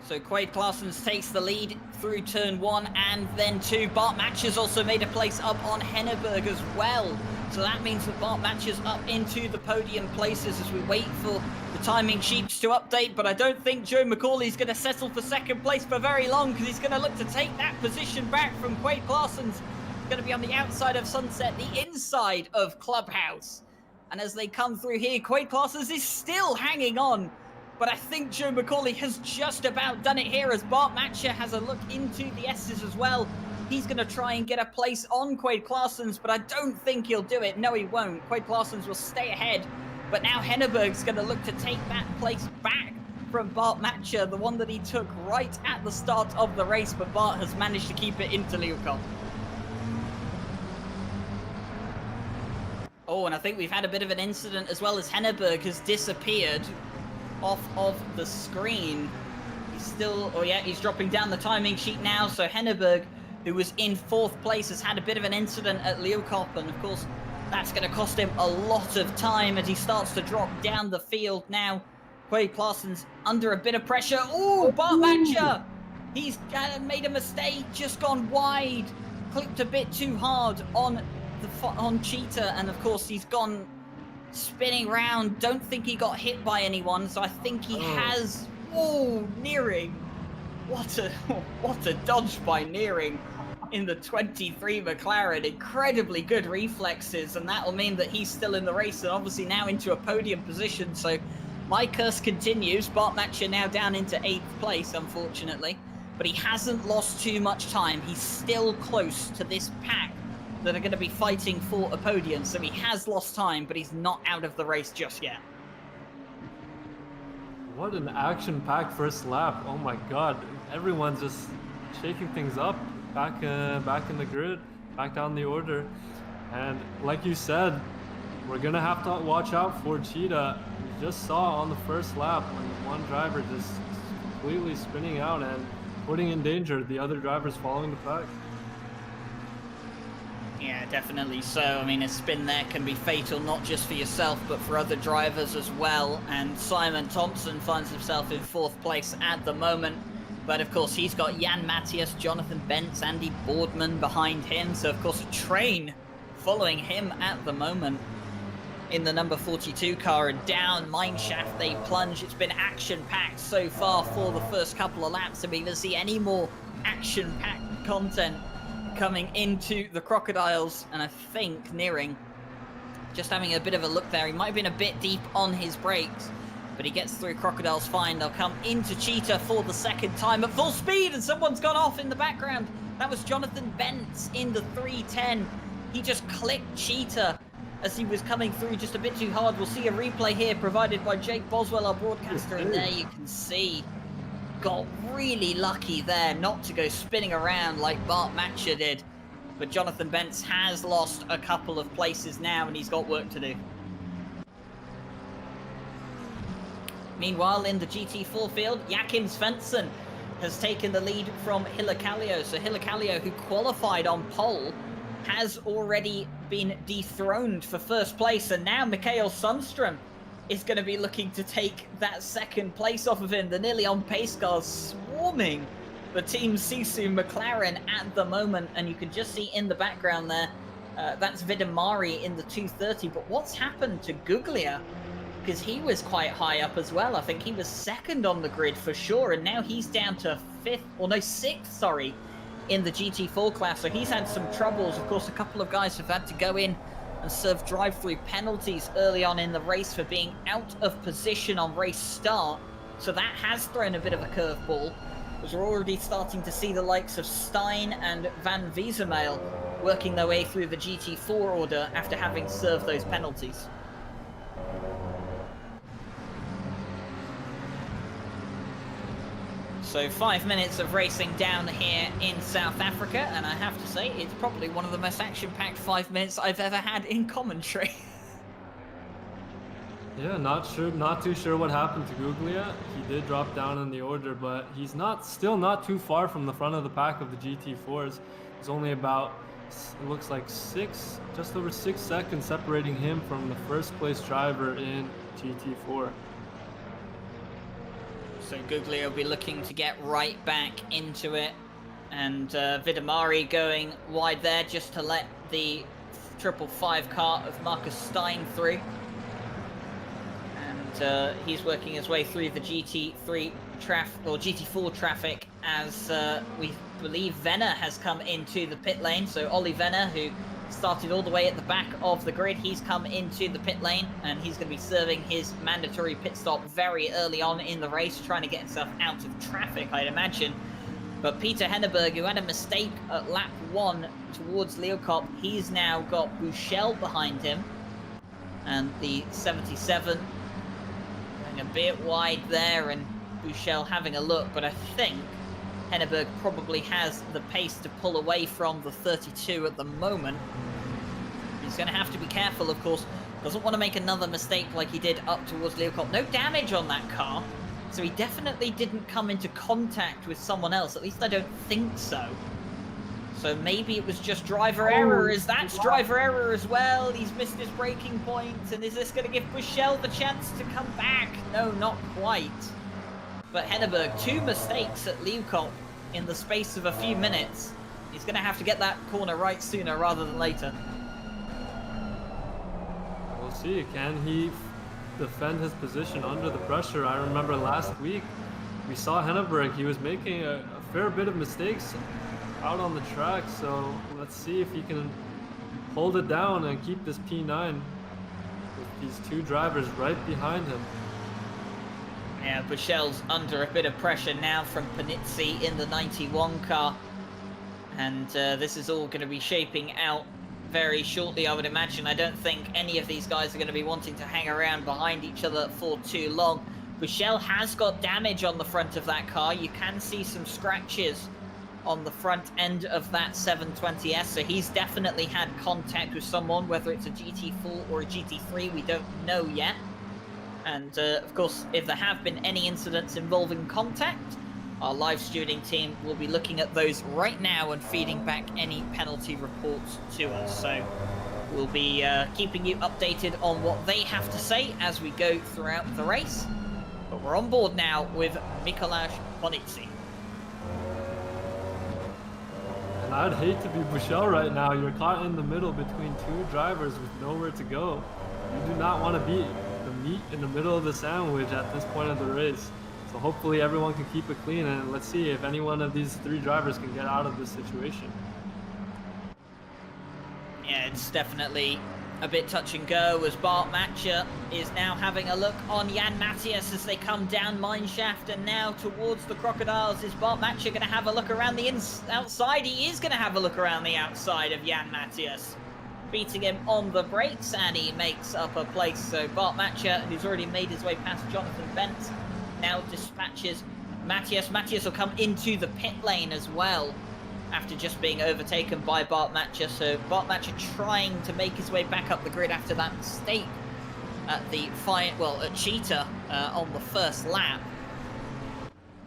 So Quade Claessens takes the lead through turn 1 and then 2. Bart Matcher's also made a place up on Henneberg as well. So that means that Bart Matcher's up into the podium places as we wait for the timing sheets to update. But I don't think Joe McCauley's going to settle for second place for very long, because he's going to look to take that position back from Quade Claessens. Going to be on the outside of Sunset, the inside of Clubhouse. And as they come through here, Quade Claessens is still hanging on. But I think Joe McCauley has just about done it here as Bart Matcher has a look into the S's as well. He's going to try and get a place on Quade Claessens, but I don't think he'll do it. No, he won't. Quade Claessens will stay ahead. But now Henneberg's going to look to take that place back from Bart Matcher, the one that he took right at the start of the race, but Bart has managed to keep it into Leeuwkamp. Oh, and I think we've had a bit of an incident as well, as Henneberg has disappeared off of the screen. He's still, oh yeah, he's dropping down the timing sheet now. So Henneberg, who was in 4th place, has had a bit of an incident at Leeuwkamp, and of course that's going to cost him a lot of time as he starts to drop down the field now. Quade Claessens under a bit of pressure. Oh, Bart Matcher, he's made a mistake, just gone wide, clipped a bit too hard on Cheetah, and of course he's gone spinning round. Don't think he got hit by anyone, so I think he has. Oh, Nearing, what a dodge by Nearing in the 23 McLaren. Incredibly good reflexes, and that will mean that he's still in the race and obviously now into a podium position. So my curse continues. Bart Matcher now down into 8th place, unfortunately, but he hasn't lost too much time. He's still close to this pack that are going to be fighting for a podium, so he has lost time, but he's not out of the race just yet. What an action-packed first lap. Oh my god, everyone's just shaking things up, back in the grid, back down the order. And like you said, we're gonna have to watch out for Cheetah. We just saw on the first lap when one driver just completely spinning out and putting in danger the other drivers following the pack. Yeah, definitely so. I mean, a spin there can be fatal, not just for yourself, but for other drivers as well. And Simon Thompson finds himself in 4th place at the moment. But of course, he's got Jan Matthias, Jonathan Bentz, Andy Boardman behind him. So of course, a train following him at the moment in the number 42 car, and down mineshaft they plunge. It's been action-packed so far for the first couple of laps, and we're going to see any more action-packed content coming into the Crocodiles. And I think Nearing, just having a bit of a look there, he might have been a bit deep on his brakes, but he gets through Crocodiles fine. They'll come into Cheetah for the second time at full speed, and someone's gone off in the background. That was Jonathan Bentz in the 310. He just clipped Cheetah as he was coming through just a bit too hard. We'll see a replay here provided by Jake Boswell, our broadcaster, and there you can see, got really lucky there not to go spinning around like Bart Matcher did. But Jonathan Bentz has lost a couple of places now, and he's got work to do. Meanwhile, in the GT4 field, Jakim Svensson has taken the lead from Hilakallio. So Hilakallio, who qualified on pole, has already been dethroned for first place, and now Mikael Sundström is going to be looking to take that second place off of him. The nearly on pace cars swarming the Team Sisu McLaren at the moment, and you can just see in the background there, that's Vidamari in the 230. But what's happened to Guglia? Because he was quite high up as well. I think he was second on the grid for sure, and now he's down to sixth, sorry, in the GT4 class. So he's had some troubles. Of course, a couple of guys have had to go in and serve drive-through penalties early on in the race for being out of position on race start. So that has thrown a bit of a curveball, as we're already starting to see the likes of Stein and Van Wiesemeil working their way through the GT4 order after having served those penalties. So 5 minutes of racing down here in South Africa, and I have to say, it's probably one of the most action-packed 5 minutes I've ever had in commentary. Yeah, not too sure what happened to Guglia. He did drop down in the order, but he's still not too far from the front of the pack of the GT4s. There's only about, it looks like just over 6 seconds separating him from the first place driver in GT4. So Guglia will be looking to get right back into it, and Vidamari going wide there just to let the 555 car of Marcus Stein through. And he's working his way through the GT4 traffic as we believe Venner has come into the pit lane. So Ollie Venner, who started all the way at the back of the grid, he's come into the pit lane, and he's going to be serving his mandatory pit stop very early on in the race, trying to get himself out of traffic, I'd imagine. But Peter Henneberg, who had a mistake at lap 1 towards Leeuwkop, he's now got Buchel behind him, and the 77 going a bit wide there, and Buchel having a look, but I think Henneberg probably has the pace to pull away from the 32 at the moment. He's going to have to be careful, of course. Doesn't want to make another mistake like he did up towards Leeuwkop. No damage on that car, so he definitely didn't come into contact with someone else. At least I don't think so. So maybe it was just driver error. That's driver error as well. He's missed his braking point, and is this going to give Buchel the chance to come back? No, not quite. But Henneberg, 2 mistakes at Leeuwkop in the space of a few minutes. He's going to have to get that corner right sooner rather than later. We'll see. Can he defend his position under the pressure? I remember last week we saw Henneberg. He was making a fair bit of mistakes out on the track. So let's see if he can hold it down and keep this P9 with these 2 drivers right behind him. Yeah, Buchel's under a bit of pressure now from Panizzi in the 91 car. And this is all going to be shaping out very shortly, I would imagine. I don't think any of these guys are going to be wanting to hang around behind each other for too long. Buchel has got damage on the front of that car. You can see some scratches on the front end of that 720S. So he's definitely had contact with someone, whether it's a GT4 or a GT3, we don't know yet. And, of course, if there have been any incidents involving contact, our live stewarding team will be looking at those right now and feeding back any penalty reports to us. So we'll be keeping you updated on what they have to say as we go throughout the race. But we're on board now with Mikuláš Panizzi. And I'd hate to be Buchel right now. You're caught in the middle between 2 drivers with nowhere to go. You do not want to be the meat in the middle of the sandwich at this point of the race. So hopefully everyone can keep it clean, and let's see if any one of these 3 drivers can get out of this situation. Yeah, it's definitely a bit touch and go, as Bart Matcher is now having a look on Jan Matthias as they come down mineshaft and now towards the Crocodiles. Is Bart Matcher going to have a look around the outside? He is going to have a look around the outside of Jan Matthias. beating him on the brakes, and he makes up a place. So Bart Matcher, who's already made his way past Jonathan Bent, now dispatches Matthias. Matthias will come into the pit lane as well after just being overtaken by Bart Matcher. So Bart Matcher trying to make his way back up the grid after that mistake at the at Cheetah on the first lap.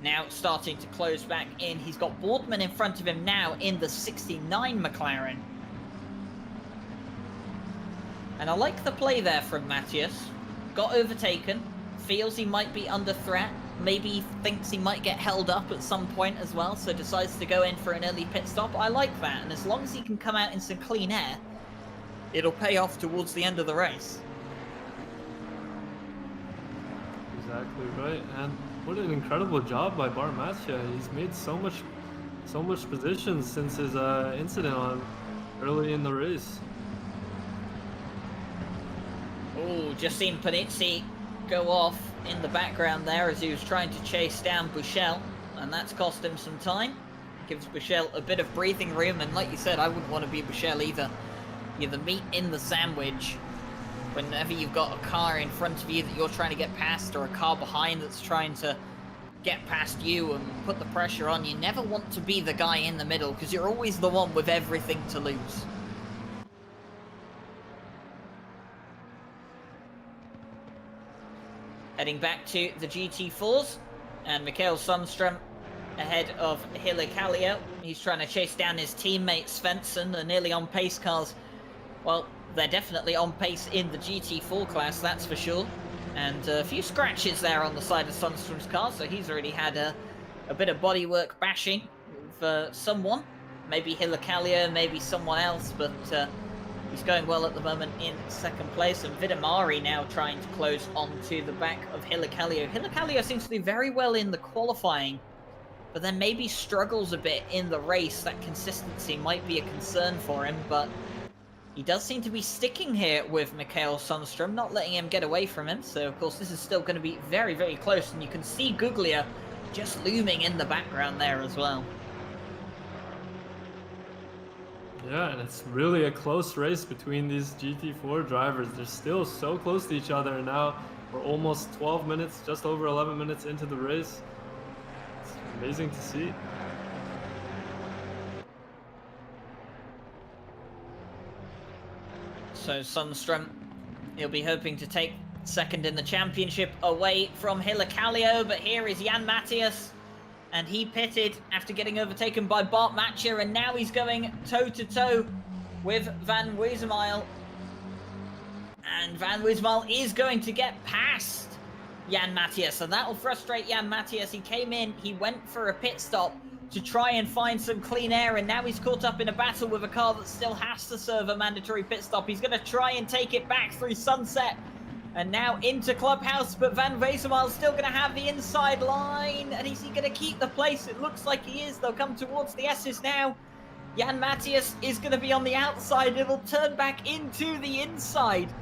Now starting to close back in. He's got Boardman in front of him now in the 69 McLaren. And I like the play there from Matthias. Got overtaken, feels he might be under threat, maybe he thinks he might get held up at some point as well, so decides to go in for an early pit stop. I like that, and as long as he can come out in some clean air, it'll pay off towards the end of the race. Exactly right, and what an incredible job by Bart Matcher. He's made so much position since his incident on early in the race. Oh, just seen Panizzi go off in the background there as he was trying to chase down Bushell, and that's cost him some time. Gives Bushell a bit of breathing room, and like you said, I wouldn't want to be Bushell either. You're the meat in the sandwich. Whenever you've got a car in front of you that you're trying to get past, or a car behind that's trying to get past you and put the pressure on, you never want to be the guy in the middle, because you're always the one with everything to lose. Heading back to the GT4s, and Mikael Sundström ahead of Hilikallio. He's trying to chase down his teammate Svensson. They're nearly on pace cars. Well, they're definitely on pace in the GT4 class, that's for sure. And a few scratches there on the side of Sundström's car, so he's already had a bit of bodywork bashing for someone. Maybe Hilikallio, maybe someone else, but he's going well at the moment in second place. And Vidamari now trying to close onto the back of Hilikallio. Hilikallio seems to do very well in the qualifying, but then maybe struggles a bit in the race. That consistency might be a concern for him, but he does seem to be sticking here with Mikael Sundström, not letting him get away from him. So, of course, this is still going to be very, very close. And you can see Guglia just looming in the background there as well. Yeah, and it's really a close race between these GT4 drivers. They're still so close to each other, and now we're almost 12 minutes, just over 11 minutes into the race. It's amazing to see. So Sundström, he'll be hoping to take second in the championship away from Hilikallio, but here is Jan Matthias, and he pitted after getting overtaken by Bart Matcher, and now he's going toe-to-toe with Van Weesmile. And Van Weesmile is going to get past Jan Matthias, so that'll frustrate Jan Matthias. He came in, he went for a pit stop to try and find some clean air, and now he's caught up in a battle with a car that still has to serve a mandatory pit stop. He's going to try and take it back through Sunset and now into Clubhouse, but Van Weesmile still going to have the inside line. And is he going to keep the place? It looks like he is. They'll come towards the S's now. Jan Matthias is going to be on the outside. It'll turn back into the inside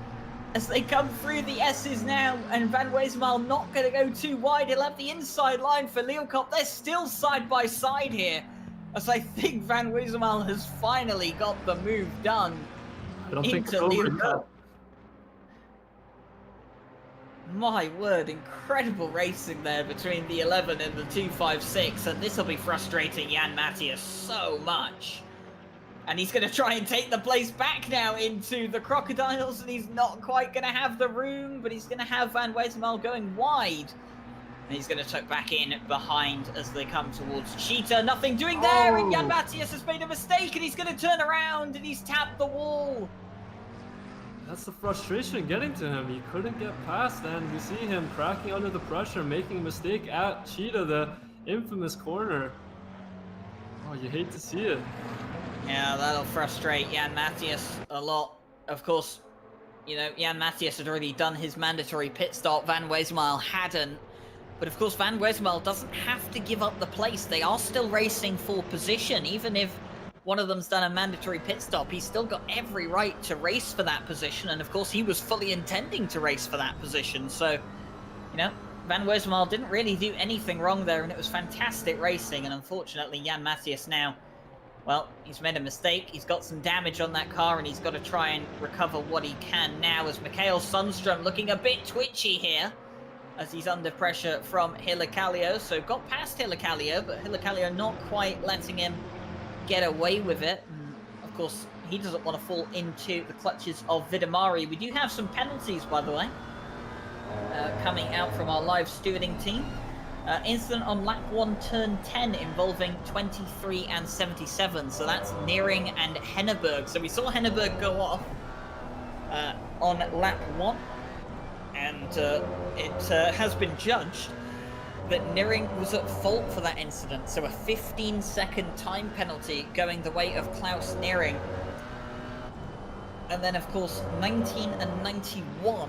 as they come through the S's now, and Van Weesmile not going to go too wide. He'll have the inside line for Leeuwkop. They're still side by side here, as I think Van Weesmile has finally got the move done into Leeuwkop. My word, incredible racing there between the 11 and the 256, and this will be frustrating Jan Matthias so much. And he's going to try and take the place back now into the Crocodiles, and he's not quite going to have the room, but he's going to have Van Weesmile going wide. And he's going to tuck back in behind as they come towards Cheetah. Nothing doing there, and Jan Matthias has made a mistake, and he's going to turn around, and he's tapped the wall. That's the frustration getting to him. He couldn't get past, and we see him cracking under the pressure, making a mistake at Cheetah, the infamous corner. Oh, you hate to see it. Yeah, that'll frustrate Jan Matthias a lot. Of course, you know, Jan Matthias had already done his mandatory pit stop. Van Weesmile hadn't. But of course, Van Weesmile doesn't have to give up the place. They are still racing for position. Even if one of them's done a mandatory pit stop, he's still got every right to race for that position. And of course, he was fully intending to race for that position. So, you know, Van Weesmile didn't really do anything wrong there, and it was fantastic racing. And unfortunately, Jan Matthias now Well, he's made a mistake. He's got some damage on that car, and he's got to try and recover what he can now, as Mikael Sundström looking a bit twitchy here, as he's under pressure from Hilacalio. So got past Hilacalio, but Hilacalio not quite letting him get away with it. And of course, he doesn't want to fall into the clutches of Vidamari. We do have some penalties, by the way, coming out from our live stewarding team. Incident on lap 1, turn 10, involving 23 and 77. So that's Nearing and Henneberg. So we saw Henneberg go off on lap 1. And it has been judged that Nearing was at fault for that incident. So a 15-second time penalty going the way of Klaus Nearing. And then, of course, 19 and 91.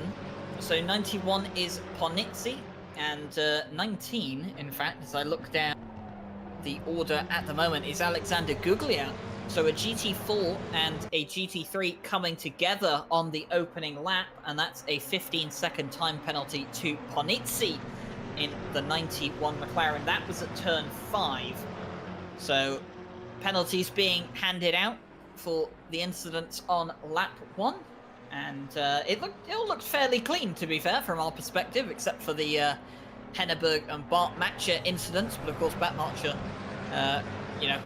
So 91 is Ponizzi. And 19, in fact, as I look down the order at the moment, is Alexander Guglia. So a GT4 and a GT3 coming together on the opening lap, and that's a 15-second time penalty to Ponizzi in the 91 McLaren. That was at turn 5. So penalties being handed out for the incidents on lap 1. And it all looked fairly clean, to be fair, from our perspective, except for the Henneberg and Bart Matcher incidents. But of course, Bart Matcher, you know,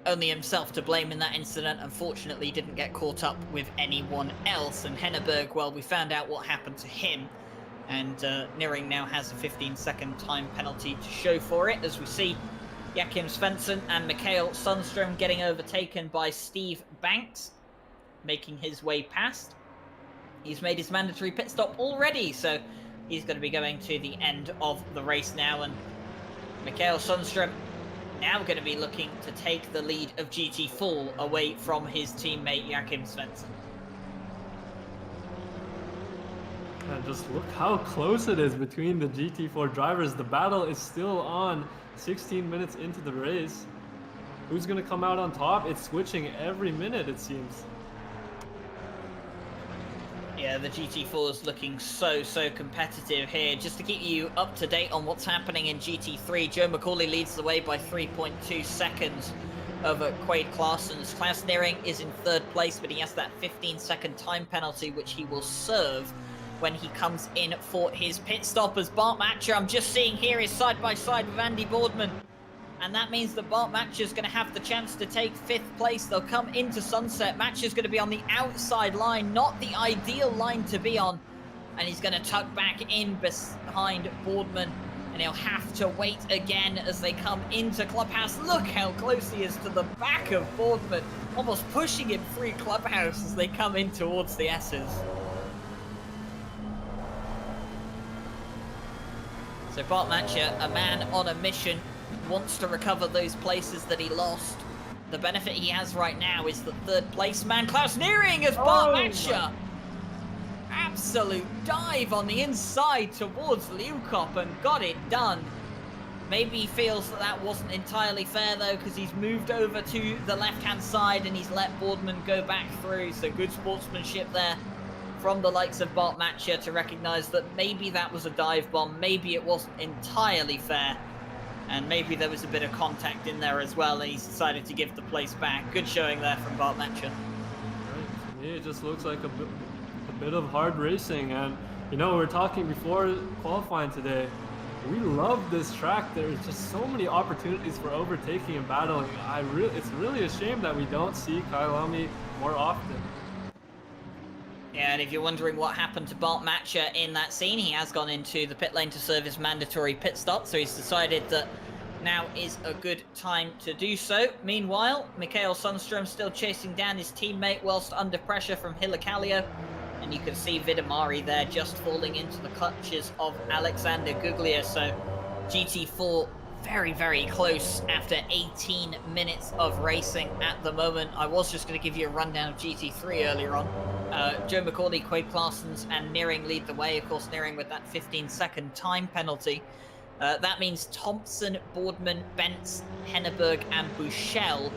only himself to blame in that incident. Unfortunately, didn't get caught up with anyone else. And Henneberg, well, we found out what happened to him. And Nearing now has a 15-second time penalty to show for it, as we see Joachim Svensson and Mikael Sundström getting overtaken by Steve Banks, making his way past. He's made his mandatory pit stop already, so he's going to be going to the end of the race now. And Mikael Sundström now going to be looking to take the lead of GT4 away from his teammate Joachim Svensson. And just look how close it is between the GT4 drivers. The battle is still on 16 minutes into the race. Who's going to come out on top? It's switching every minute, it seems. Yeah, the GT4 is looking so competitive here. Just to keep you up to date on what's happening in GT3, Joe McCauley leads the way by 3.2 seconds over Quaid Claessens. Klaus Nearing is in 3rd place, but he has that 15-second time penalty, which he will serve when he comes in for his pit stop. As Bart Matcher, I'm just seeing here, is side by side with Andy Boardman. And that means that Bart Matcher's going to have the chance to take 5th place. They'll come into sunset. Matcher's going to be on the outside line, not the ideal line to be on. And he's going to tuck back in behind Boardman. And he'll have to wait again as they come into Clubhouse. Look how close he is to the back of Boardman, almost pushing him through Clubhouse as they come in towards the S's. So Bart Matcher, a man on a mission, wants to recover those places that he lost. The benefit he has right now is the 3rd place man, Klaus Nearing, as Bart Matcher. Absolute dive on the inside towards Leukop and got it done. Maybe he feels that that wasn't entirely fair though, because he's moved over to the left-hand side and he's let Boardman go back through. So good sportsmanship there from the likes of Bart Matcher to recognise that maybe that was a dive bomb, maybe it wasn't entirely fair. And maybe there was a bit of contact in there as well, and he's decided to give the place back. Good showing there from Bart Matcher. To me, it just looks like a bit of hard racing. And, you know, we were talking before qualifying today. We love this track. There's just so many opportunities for overtaking and battling. It's really a shame that we don't see Kyalami more often. Yeah, and if you're wondering what happened to Bart Matcher in that scene, he has gone into the pit lane to serve his mandatory pit stop, so he's decided that now is a good time to do so. Meanwhile, Mikael Sundström still chasing down his teammate whilst under pressure from Hilacalio, and you can see Vidamari there just falling into the clutches of Alexander Guglia. So GT4 very close after 18 minutes of racing at the moment. I was just going to give you a rundown of GT3 earlier on. Joe McCauley, Quaid Claessens and Nearing lead the way. Of course, Nearing with that 15-second time penalty. That means Thompson, Boardman, Bentz, Henneberg and Buchel,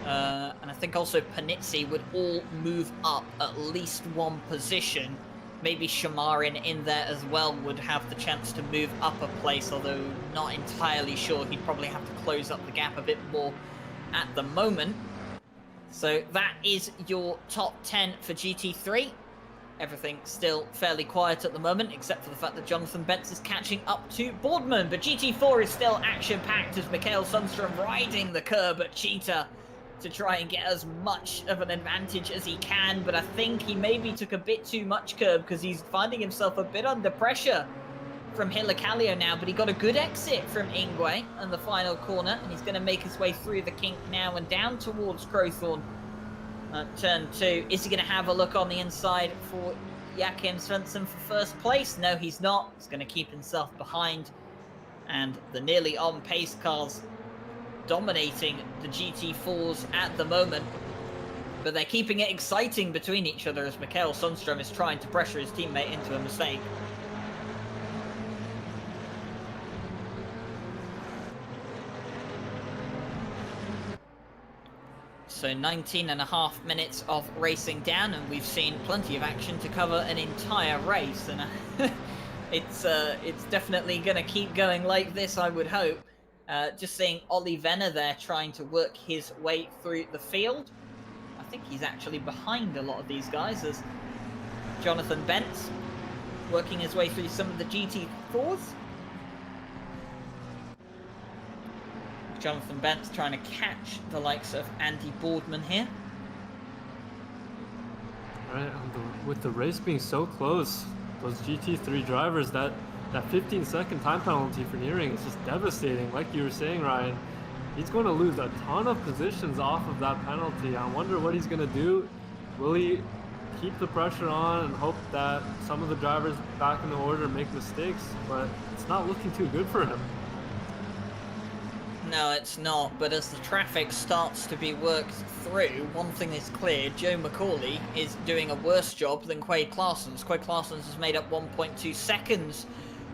and I think also Panizzi would all move up at least one position. Maybe Shamarin in there as well would have the chance to move up a place, although not entirely sure. He'd probably have to close up the gap a bit more at the moment. So that is your top 10 for GT3. Everything still fairly quiet at the moment, except for the fact that Jonathan Bentz is catching up to Boardman. But GT4 is still action-packed as Mikael Sundstrom riding the curb at Cheetah to try and get as much of an advantage as he can. But I think he maybe took a bit too much curb because he's finding himself a bit under pressure from Hilacalio now. But he got a good exit from Ingwe in the final corner, and he's going to make his way through the kink now and down towards Crowthorne. Turn 2. Is he going to have a look on the inside for Joachim Svensson for first place? No, he's not. He's going to keep himself behind. And the nearly on pace cars dominating the GT4s at the moment. But they're keeping it exciting between each other as Mikael Sundstrom is trying to pressure his teammate into a mistake. So 19.5 minutes of racing down, and we've seen plenty of action to cover an entire race, and it's definitely going to keep going like this, I would hope. Just seeing Ollie Venner there trying to work his way through the field. I think he's actually behind a lot of these guys as Jonathan Bentz working his way through some of the GT4s. Jonathan Bentz trying to catch the likes of Andy Boardman here. Right, with the race being so close, those GT3 drivers, that 15-second time penalty for Nearing is just devastating. Like you were saying, Ryan, he's going to lose a ton of positions off of that penalty. I wonder what he's going to do. Will he keep the pressure on and hope that some of the drivers back in the order make mistakes? But it's not looking too good for him. No, it's not, but as the traffic starts to be worked through, one thing is clear: Joe McCauley is doing a worse job than Quade Clarsons. Quade Clarsons has made up 1.2 seconds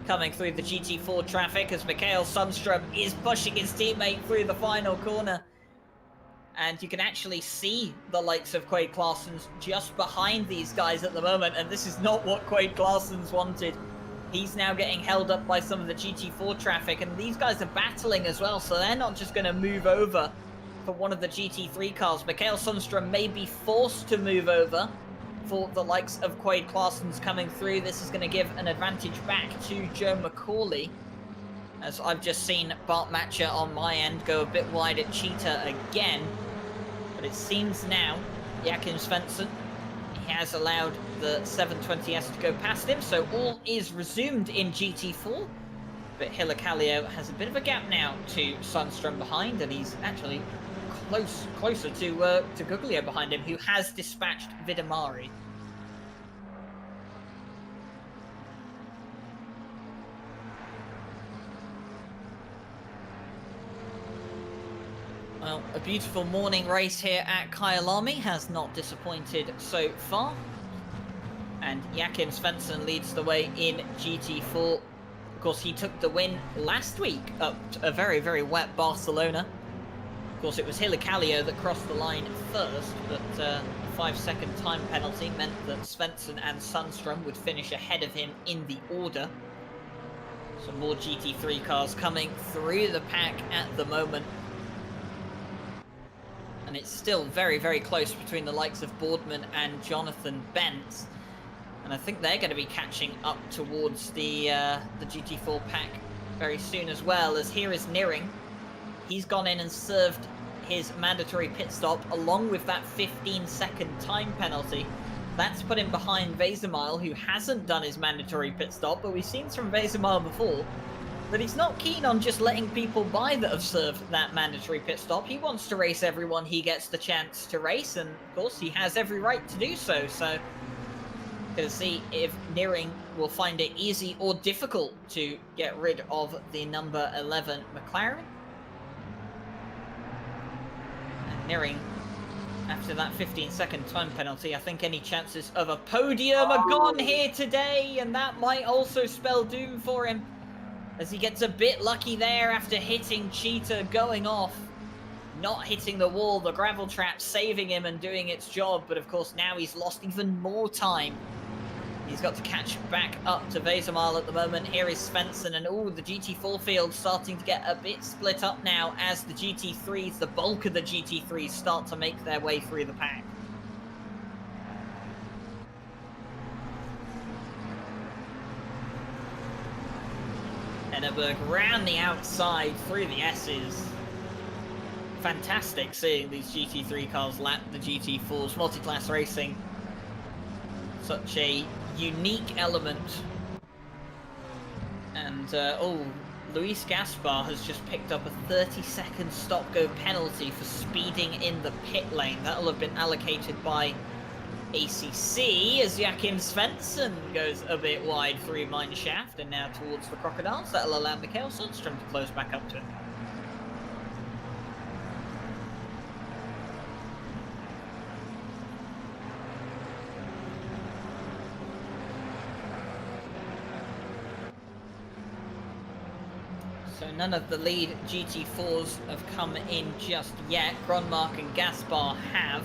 coming through the GT4 traffic as Mikael Sundstrom is pushing his teammate through the final corner. And you can actually see the likes of Quade Clarsons just behind these guys at the moment, and this is not what Quade Clarsons wanted. He's now getting held up by some of the GT4 traffic, and these guys are battling as well, so they're not just going to move over for one of the GT3 cars. Mikael Sundstrom may be forced to move over for the likes of Quade Clarsons coming through. This is going to give an advantage back to Joe McCauley, as I've just seen Bart Matcher on my end go a bit wide at Cheetah again. But it seems now Joachim Svensson, he has allowed the 720S to go past him, so all is resumed in GT4. But Hilacalio has a bit of a gap now to Sundstrom behind, and he's actually closer to Guglio behind him, who has dispatched Vidamari. Well, a beautiful morning race here at Kyalami has not disappointed so far. And Joachim Svensson leads the way in GT4. Of course, he took the win last week up a very, very wet Barcelona. Of course, it was Hilacalio that crossed the line first, but a 5-second time penalty meant that Svensson and Sundstrom would finish ahead of him in the order. Some more GT3 cars coming through the pack at the moment. And it's still very, very close between the likes of Boardman and Jonathan Bentz. And I think they're going to be catching up towards the GT4 pack very soon as well, as here is Nearing. He's gone in and served his mandatory pit stop along with that 15-second time penalty. That's put him behind Vesemile, who hasn't done his mandatory pit stop, but we've seen from Vesemile before that he's not keen on just letting people by that have served that mandatory pit stop. He wants to race everyone he gets the chance to race, and of course he has every right to do so. So going to see if Nearing will find it easy or difficult to get rid of the number 11 McLaren. And Nearing, after that 15-second time penalty, I think any chances of a podium are gone here today, and that might also spell doom for him, as he gets a bit lucky there after hitting Cheetah going off. Not hitting the wall, the gravel trap saving him and doing its job, but of course now he's lost even more time. He's got to catch back up to Wesermal at the moment. Here is Svensson, and the GT4 field starting to get a bit split up now as the GT3s, the bulk of the GT3s, start to make their way through the pack. Henneberg round the outside through the S's. Fantastic seeing these GT3 cars lap the GT4s. Multi-class racing. Such a unique element. And, Luis Gaspar has just picked up a 30-second stop-go penalty for speeding in the pit lane. That'll have been allocated by ACC as Joachim Svensson goes a bit wide through mine shaft and now towards the Crocodiles. That'll allow Mikael Sundström to close back up to him. So none of the lead GT4s have come in just yet. Grönmark and Gaspar have.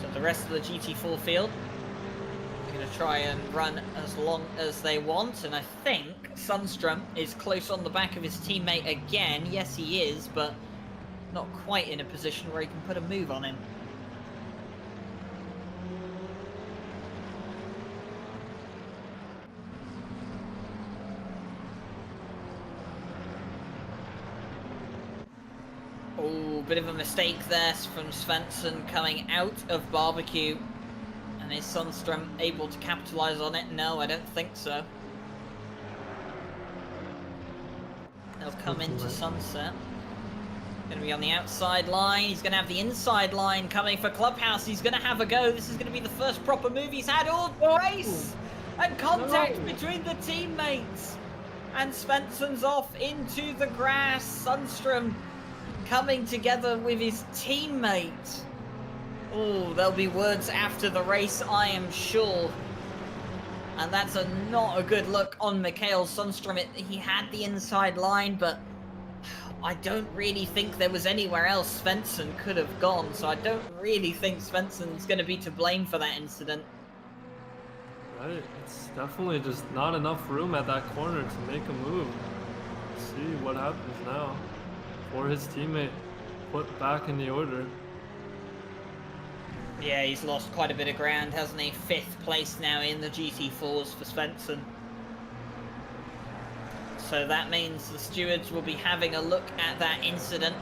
So the rest of the GT4 field are going to try and run as long as they want. And I think Sundström is close on the back of his teammate again. Yes, he is, but not quite in a position where he can put a move on him. Oh, bit of a mistake there from Svensson coming out of barbecue. And is Sundström able to capitalise on it? No, I don't think so. They'll come into sunset. Going to be on the outside line. He's going to have the inside line coming for Clubhouse. He's going to have a go. This is going to be the first proper move he's had all race. And contact between the teammates. And Svensson's off into the grass. Sundström coming together with his teammate. Oh, there'll be words after the race, I am sure. And that's not a good look on Mikael Sundström. He had the inside line, but I don't really think there was anywhere else Svensson could have gone. So I don't really think Svensson's going to be to blame for that incident. Right, it's definitely just not enough room at that corner to make a move. Let's see what happens now. For his teammate put back in the order. Yeah, he's lost quite a bit of ground, hasn't he? 5th place now in the GT4s for Svensson. So that means the stewards will be having a look at that incident.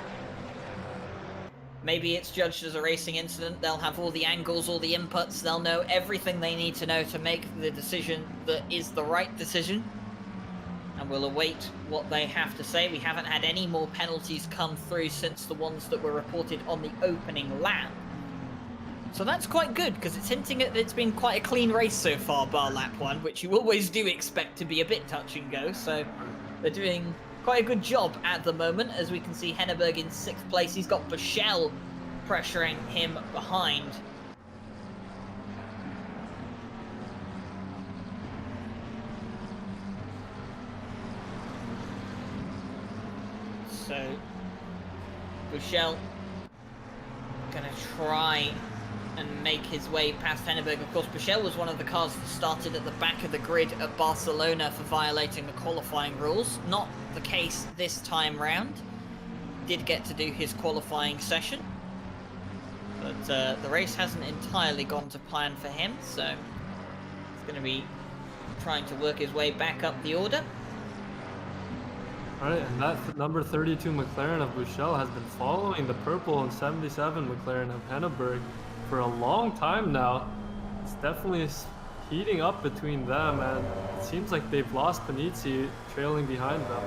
Maybe it's judged as a racing incident. They'll have all the angles, all the inputs. They'll know everything they need to know to make the decision that is the right decision. And we'll await what they have to say. We haven't had any more penalties come through since the ones that were reported on the opening lap. So that's quite good, because it's hinting at it's been quite a clean race so far, bar lap 1, which you always do expect to be a bit touch and go. So they're doing quite a good job at the moment, as we can see Henneberg in 6th place. He's got Bushell pressuring him behind. So, Bushell gonna try and make his way past Henneberg. Of course, Bushell was one of the cars that started at the back of the grid at Barcelona for violating the qualifying rules. Not the case this time round. Did get to do his qualifying session. But the race hasn't entirely gone to plan for him, so he's going to be trying to work his way back up the order. Alright, and that number 32 McLaren of Bushell has been following the purple and 77 McLaren of Henneberg for a long time now. It's definitely heating up between them, and it seems like they've lost Panizzi trailing behind them.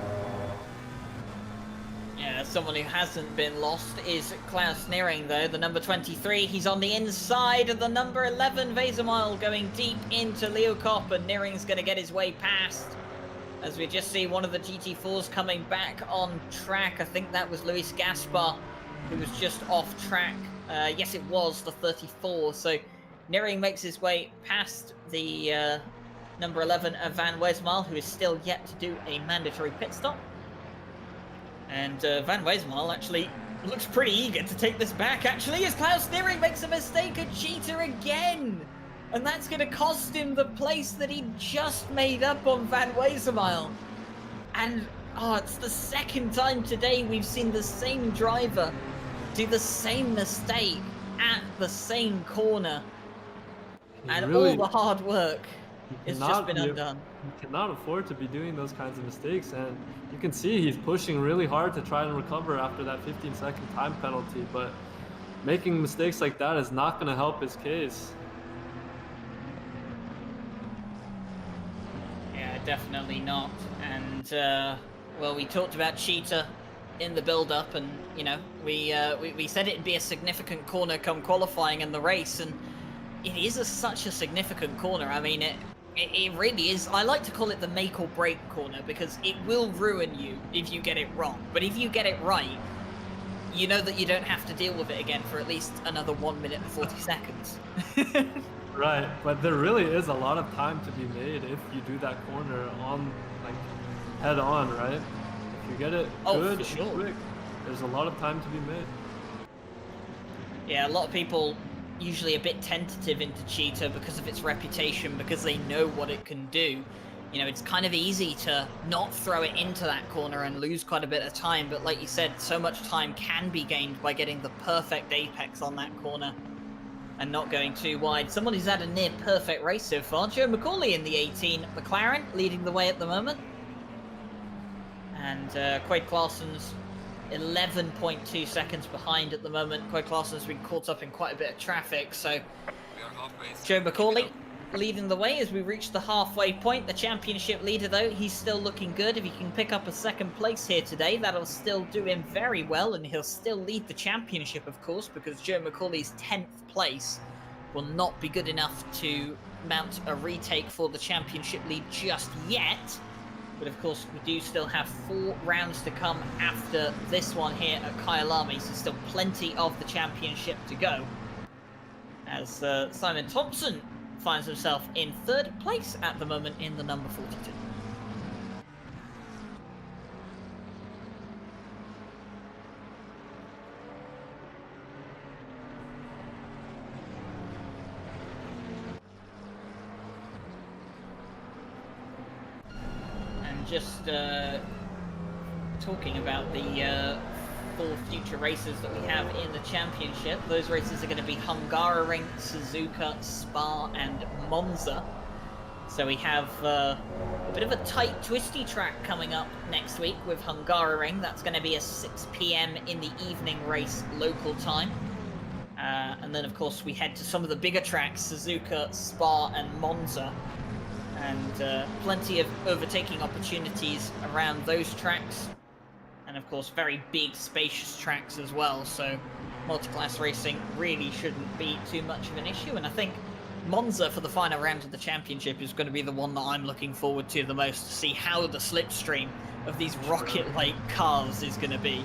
Yeah, someone who hasn't been lost is Klaus Neering, though, the number 23. He's on the inside of the number 11, Wesermal, going deep into Leeuwkop, and Neering's going to get his way past. As we just see one of the GT4s coming back on track. I think that was Luis Gaspar, who was just off track. Yes, it was the 34. So Neering makes his way past the number 11 of Van Wesermal, who is still yet to do a mandatory pit stop. And Van Wesermal actually looks pretty eager to take this back, actually, as Klaus Neering makes a mistake, a cheater again. And that's going to cost him the place that he just made up on Van Wezenmile. And, oh, it's the second time today we've seen the same driver do the same mistake at the same corner. And all the hard work has just been undone. He cannot afford to be doing those kinds of mistakes, and you can see he's pushing really hard to try and recover after that 15-second time penalty, but making mistakes like that is not going to help his case. Yeah, definitely not. And, well, we talked about Cheetah in the build-up, and, you know, we said it'd be a significant corner come qualifying in the race, and it is such a significant corner. I mean, it really is. I like to call it the make or break corner because it will ruin you if you get it wrong. But if you get it right, you know that you don't have to deal with it again for at least another 1 minute and 40 seconds. Right, but there really is a lot of time to be made if you do that corner on, like, head on, right? If you get it good and quick, there's a lot of time to be made. Yeah, a lot of people usually a bit tentative into Cheetah because of its reputation, because they know what it can do. You know, it's kind of easy to not throw it into that corner and lose quite a bit of time, but like you said, so much time can be gained by getting the perfect apex on that corner and not going too wide. Someone who's had a near perfect race so far, Joe McCauley in the 18 McLaren, leading the way at the moment. And Quade Claessen's 11.2 seconds behind at the moment. Quade Claessen's been caught up in quite a bit of traffic, so Joe McCauley leading the way as we reach the halfway point. The championship leader, though, he's still looking good. If he can pick up a second place here today, that'll still do him very well, and he'll still lead the championship, of course, because Joe McCauley's 10th place will not be good enough to mount a retake for the championship lead just yet. But of course, we do still have 4 rounds to come after this one here at Kyalami, so still plenty of the championship to go. As Simon Thompson finds himself in 3rd place at the moment in the number 42. Just talking about the 4 future races that we have in the championship. Those races are going to be Hungaroring, Suzuka, Spa and Monza. So we have a bit of a tight, twisty track coming up next week with Hungaroring. That's going to be a 6 PM in the evening race local time. And then, of course, we head to some of the bigger tracks, Suzuka, Spa and Monza. And plenty of overtaking opportunities around those tracks. And of course, very big, spacious tracks as well. So multi-class racing really shouldn't be too much of an issue. And I think Monza for the final round of the championship is going to be the one that I'm looking forward to the most, to see how the slipstream of these rocket-like cars is going to be.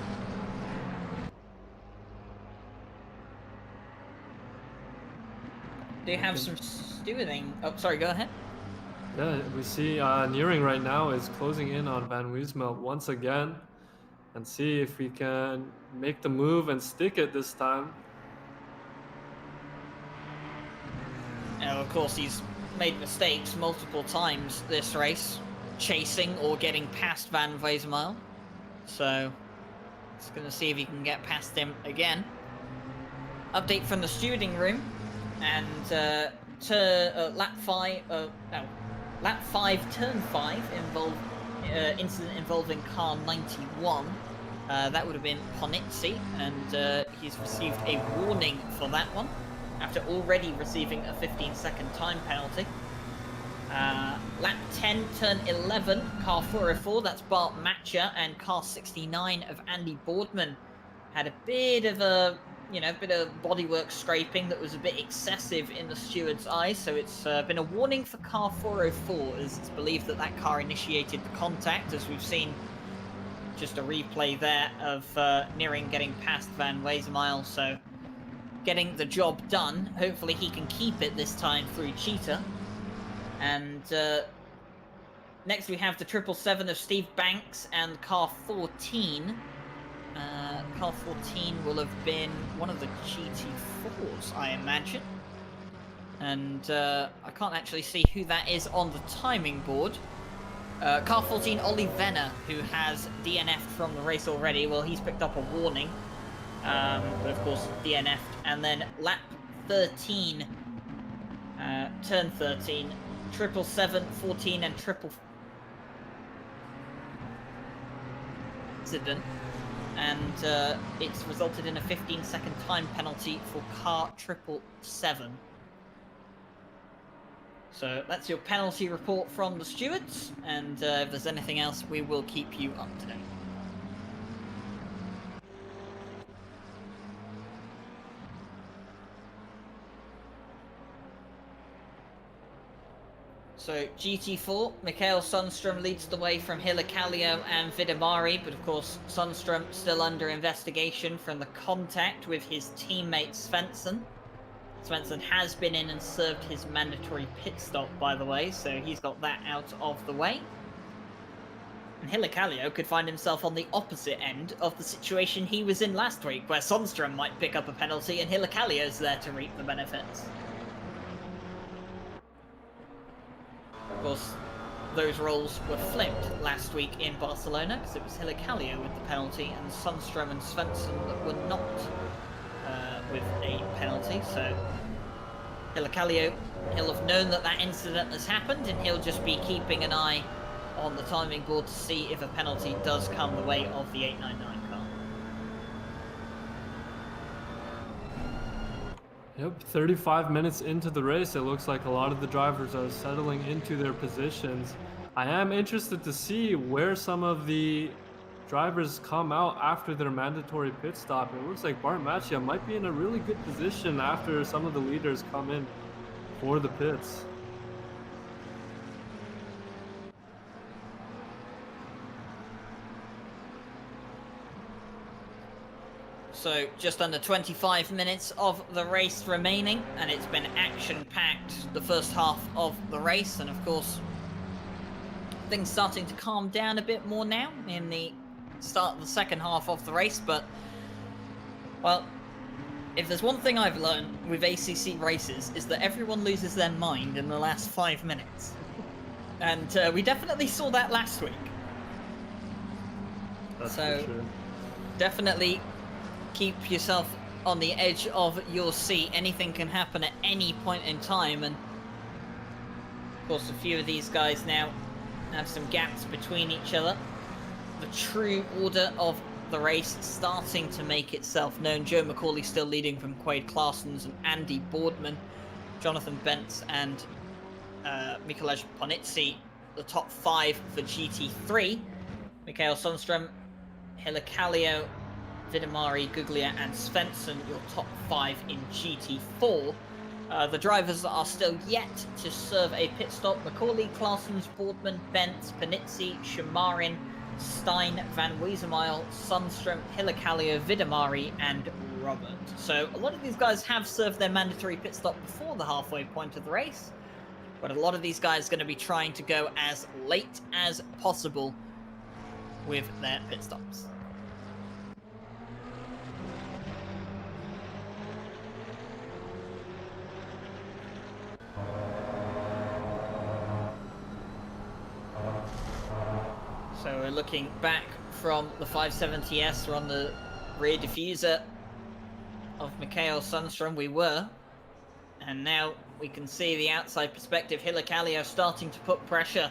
Do you have some stewarding? Oh, sorry, go ahead. Yeah, we see Nearing right now is closing in on Van Wezenmile once again, and see if we can make the move and stick it this time. Now, of course, he's made mistakes multiple times this race, chasing or getting past Van Wezenmile. So, it's going to see if he can get past him again. Update from the stewarding room, and Lap 5, Turn 5, incident involving car 91. That would have been Ponitzi, and he's received a warning for that one, after already receiving a 15-second time penalty. Lap 10, Turn 11, car 404, that's Bart Matcher, and car 69 of Andy Boardman had a bit of a bit of bodywork scraping that was a bit excessive in the steward's eyes, so it's been a warning for car 404, as it's believed that that car initiated the contact, as we've seen just a replay there of Nearing getting past Van Wezenmile, so getting the job done. Hopefully he can keep it this time through Cheetah. And next we have the 777 of Steve Banks and car 14. Car 14 will have been one of the GT4s, I imagine. And I can't actually see who that is on the timing board. Car 14, Ollie Venner, who has DNF'd from the race already. Well, he's picked up a warning, but of course DNF'd. And then lap 13, turn 13, 777, 14, and triple accident. And it's resulted in a 15-second time penalty for car 777. So that's your penalty report from the stewards, and if there's anything else, we will keep you up to date. So GT4, Mikael Sundström leads the way from Hilakallio and Vidamari, but of course Sundström still under investigation from the contact with his teammate Svensson. Svensson has been in and served his mandatory pit stop, by the way, so he's got that out of the way. And Hilakallio could find himself on the opposite end of the situation he was in last week, where Sundström might pick up a penalty and Hilakallio's there to reap the benefits. Of course, those roles were flipped last week in Barcelona, because it was Hilakallio with the penalty and Sundström and Svensson that were not with a penalty. So Hilakallio, he'll have known that that incident has happened, and he'll just be keeping an eye on the timing board to see if a penalty does come the way of the 899 car. Yep, 35 minutes into the race, it looks like a lot of the drivers are settling into their positions. I am interested to see where some of the drivers come out after their mandatory pit stop. It looks like Bart Machia might be in a really good position after some of the leaders come in for the pits. So just under 25 minutes of the race remaining, and it's been action-packed the first half of the race, and of course things starting to calm down a bit more now in the start of the second half of the race. But, well, if there's one thing I've learned with ACC races, is that everyone loses their mind in the last 5 minutes. And we definitely saw that last week. That's so for sure. Definitely keep yourself on the edge of your seat. Anything can happen at any point in time, and of course a few of these guys now have some gaps between each other. The true order of the race starting to make itself known. Joe McCauley still leading from Quade Claessens and Andy Boardman. Jonathan Bentz and Mikolaj Ponitsi, the top 5 for GT3. Mikael Sundström, Hilakallio, Vidamari, Guglia and Svensson, your top 5 in GT4. The drivers that are still yet to serve a pit stop: McCauley, Claessens, Boardman, Bentz, Panizzi, Shamarin, Stein, Van Weesemile, Sundström, Hilakallio, Vidamari and Robert. So a lot of these guys have served their mandatory pit stop before the halfway point of the race, but a lot of these guys are going to be trying to go as late as possible with their pit stops. So we're looking back from the 570S. We're on the rear diffuser of Mikael Sundström. We were. And now we can see the outside perspective. Hilakallio starting to put pressure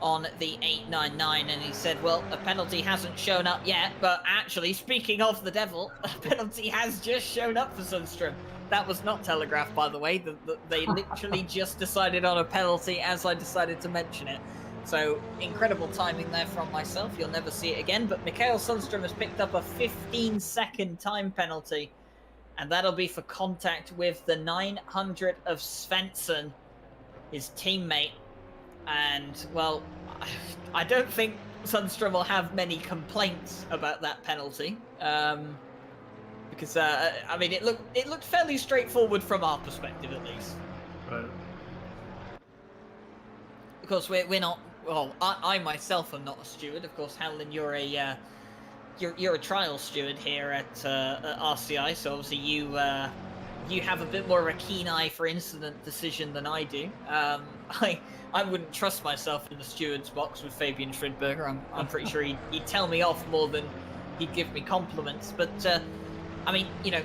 on the 899. And he said, well, a penalty hasn't shown up yet. But actually, speaking of the devil, a penalty has just shown up for Sundström. That was not telegraphed, by the way. They literally just decided on a penalty as I decided to mention it. So, incredible timing there from myself. You'll never see it again. But Mikael Sundström has picked up a 15-second time penalty. And that'll be for contact with the 900 of Svensson, his teammate. And, well, I don't think Sundström will have many complaints about that penalty. Because, I mean, it looked fairly straightforward from our perspective, at least. Right. Of course, we're not. Well, I myself am not a steward. Of course, Helen, you're a trial steward here at RCI. So obviously you you have a bit more of a keen eye for incident decision than I do. I wouldn't trust myself in the steward's box with Fabian Schridberger. I'm pretty sure he'd tell me off more than he'd give me compliments. But I mean, you know,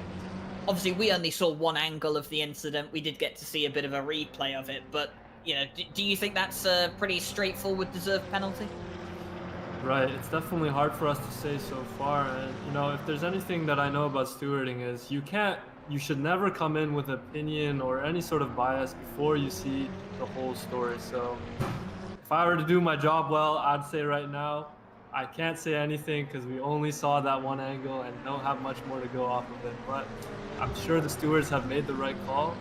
obviously we only saw one angle of the incident. We did get to see a bit of a replay of it, but you know, do you think that's a pretty straightforward deserved penalty? Right, it's definitely hard for us to say so far. And you know, if there's anything that I know about stewarding is you should never come in with opinion or any sort of bias before you see the whole story. So if I were to do my job well, I'd say right now, I can't say anything because we only saw that one angle and don't have much more to go off of it. But I'm sure the stewards have made the right call.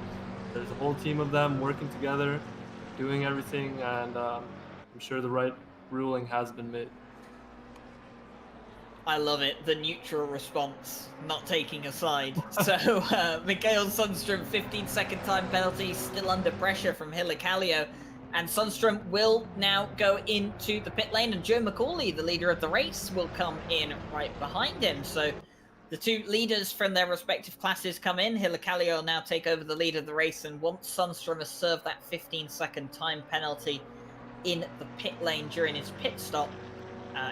There's a whole team of them working together, doing everything, and I'm sure the right ruling has been made. I love it, the neutral response, not taking a side. So, Mikael Sundström, 15-second time penalty, still under pressure from Hilakalio. And Sundström will now go into the pit lane, and Joe McCauley, the leader of the race, will come in right behind him. So, the two leaders from their respective classes come in. Hilakalio will now take over the lead of the race, and once Sundström has served that 15-second time penalty in the pit lane during his pit stop,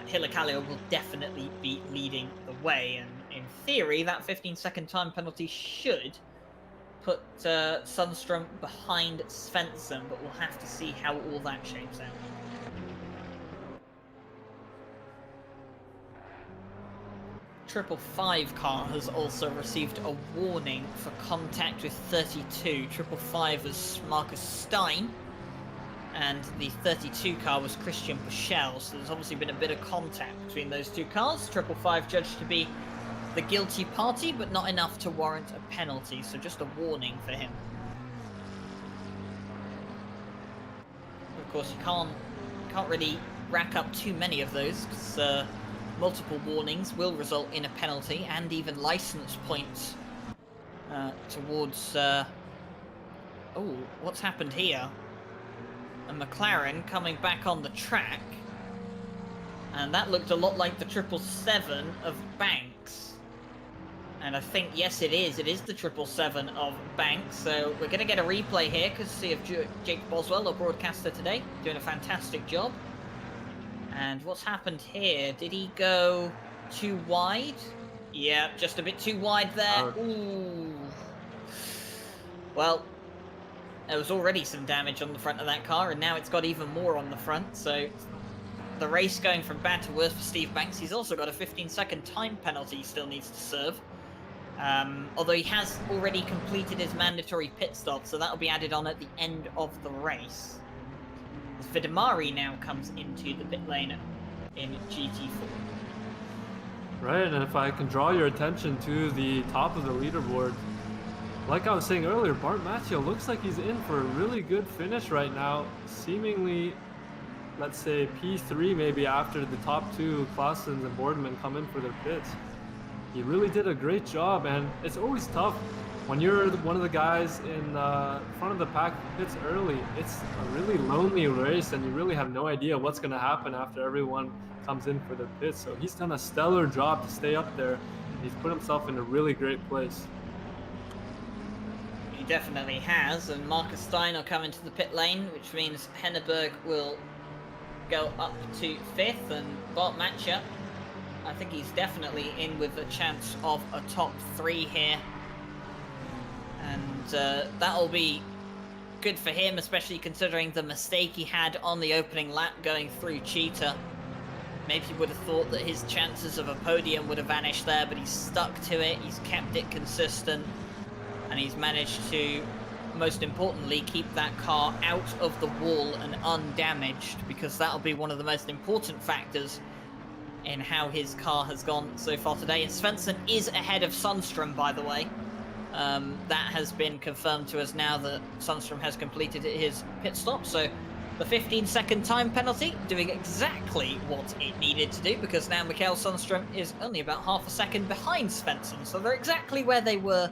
Hilakalio will definitely be leading the way, and in theory that 15-second time penalty should put Sundström behind Svensson, but we'll have to see how all that shapes out. Triple 5 car has also received a warning for contact with 32. Triple 5 is Marcus Stein, and the 32 car was Christian Buschel, so there's obviously been a bit of contact between those two cars. Triple 5 judged to be the guilty party, but not enough to warrant a penalty, so just a warning for him. Of course, you can't really rack up too many of those, because multiple warnings will result in a penalty and even license points towards... Oh, what's happened here? A McLaren coming back on the track, and that looked a lot like the 777 of Banks. And I think, yes, it is the 777 of Banks. So we're going to get a replay here, courtesy of Jake Boswell, our broadcaster today, doing a fantastic job. And what's happened here? Did he go too wide? Yeah, just a bit too wide there. Ooh. Well, there was already some damage on the front of that car, and now it's got even more on the front, so the race going from bad to worse for Steve Banks. He's also got a 15-second time penalty he still needs to serve, although he has already completed his mandatory pit stop, so that'll be added on at the end of the race. Vidamari now comes into the pit lane in GT4. Right, and if I can draw your attention to the top of the leaderboard, like I was saying earlier, Bart Macchio looks like he's in for a really good finish right now. Seemingly, let's say P3 maybe after the top two, Claessens and Boardman, come in for their pits. He really did a great job, and it's always tough when you're one of the guys in front of the pack pits early. It's a really lonely race, and you really have no idea what's going to happen after everyone comes in for their pits. So he's done a stellar job to stay up there. He's put himself in a really great place. Definitely has, and Marcus Stein will come into the pit lane, which means Henneberg will go up to 5th, and Bart Matcher, I think he's definitely in with a chance of a top 3 here, and that'll be good for him, especially considering the mistake he had on the opening lap going through Cheetah. Maybe he would have thought that his chances of a podium would have vanished there, but he's stuck to it, he's kept it consistent, and he's managed to, most importantly, keep that car out of the wall and undamaged, because that'll be one of the most important factors in how his car has gone so far today. And Svensson is ahead of Sundström, by the way. That has been confirmed to us now that Sundström has completed his pit stop, so the 15-second time penalty doing exactly what it needed to do, because now Mikael Sundström is only about half a second behind Svensson, so they're exactly where they were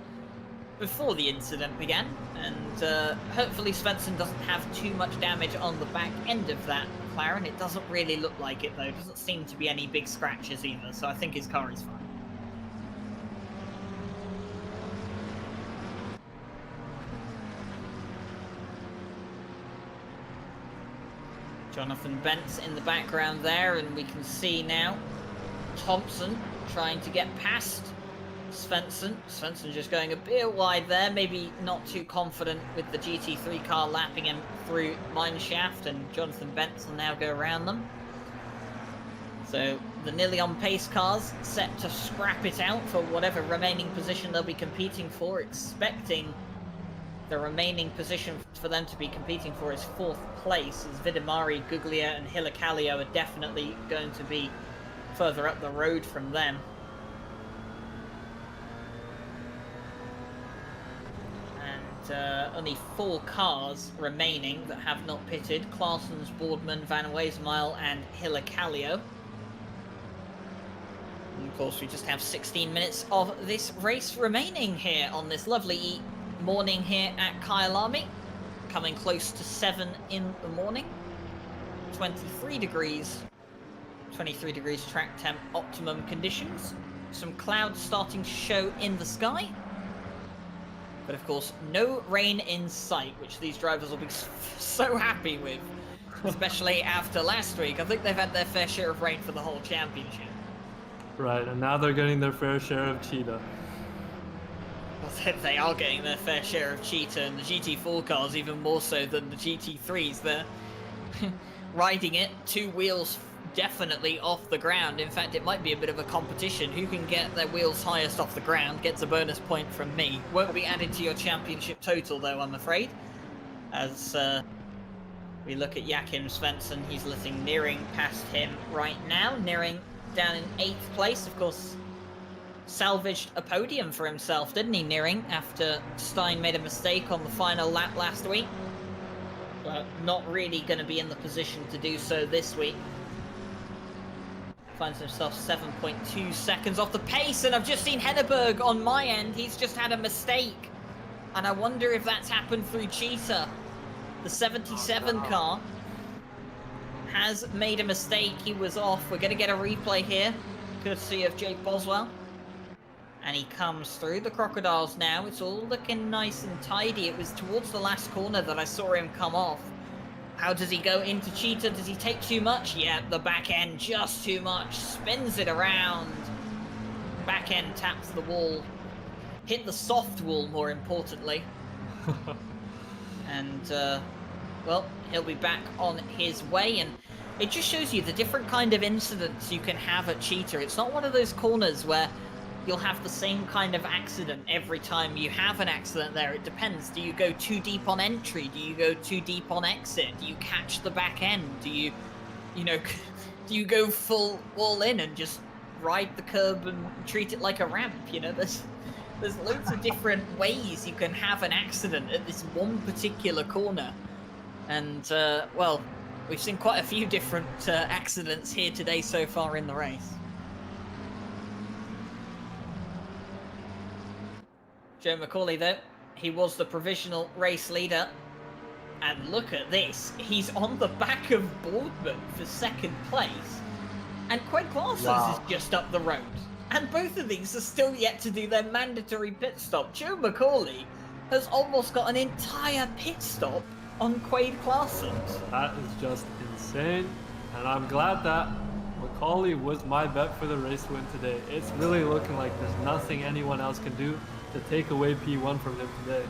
before the incident began, and hopefully Svensson doesn't have too much damage on the back end of that McLaren. It doesn't really look like it though, doesn't seem to be any big scratches either, so I think his car is fine. Jonathan Bent's in the background there, and we can see now Thompson trying to get past Svensson. Svensson just going a bit wide there, maybe not too confident with the GT3 car lapping him through mineshaft, and Jonathan Bent will now go around them. So the nearly on pace cars set to scrap it out for whatever remaining position they'll be competing for, expecting the remaining position for them to be competing for is 4th place, as Vidimari, Guglia and Hilacalio are definitely going to be further up the road from them. And only 4 cars remaining that have not pitted: Claessen's, Boardman, Van Weesmile and Hilacalio. And of course we just have 16 minutes of this race remaining here on this lovely morning here at Kyalami. Coming close to 7 in the morning. 23 degrees track temp, optimum conditions. Some clouds starting to show in the sky. But of course, no rain in sight, which these drivers will be so happy with. Especially after last week. I think they've had their fair share of rain for the whole championship. Right, and now they're getting their fair share of cheetah. Well, they are getting their fair share of cheetah, and the GT4 cars even more so than the GT3s. They're riding it, 2 wheels definitely off the ground. In fact, it might be a bit of a competition. Who can get their wheels highest off the ground gets a bonus point from me. Won't be added to your championship total, though, I'm afraid. As we look at Joachim Svensson, he's nearing past him right now, nearing down in 8th place. Of course, salvaged a podium for himself, didn't he, nearing, after Stein made a mistake on the final lap last week. But not really going to be in the position to do so this week. Finds himself 7.2 seconds off the pace, and I've just seen Henneberg on my end. He's just had a mistake, and I wonder if that's happened through cheetah. The 77 car has made a mistake. He was off. We're going to get a replay here, courtesy of Jake Boswell. And he comes through the crocodiles now. It's all looking nice and tidy. It was towards the last corner that I saw him come off. How does he go into cheetah? Does he take too much? Yeah, the back end just too much. Spins it around. Back end taps the wall. Hit the soft wall, more importantly. And, well, he'll be back on his way. And it just shows you the different kind of incidents you can have at cheetah. It's not one of those corners where you'll have the same kind of accident every time you have an accident there. It depends. Do you go too deep on entry? Do you go too deep on exit? Do you catch the back end? Do you know, do you go full all in and just ride the curb and treat it like a ramp? You know, there's loads of different ways you can have an accident at this one particular corner. And, well, we've seen quite a few different accidents here today so far in the race. Joe McCauley, though, he was the provisional race leader. And look at this. He's on the back of Boardman for 2nd place. And Craig Claessen's is just up the road. And both of these are still yet to do their mandatory pit stop. Joe McCauley has almost got an entire pit stop on Quade Claessen's. That is just insane. And I'm glad that McCauley was my bet for the race win today. It's really looking like there's nothing anyone else can do to take away P1 from him today.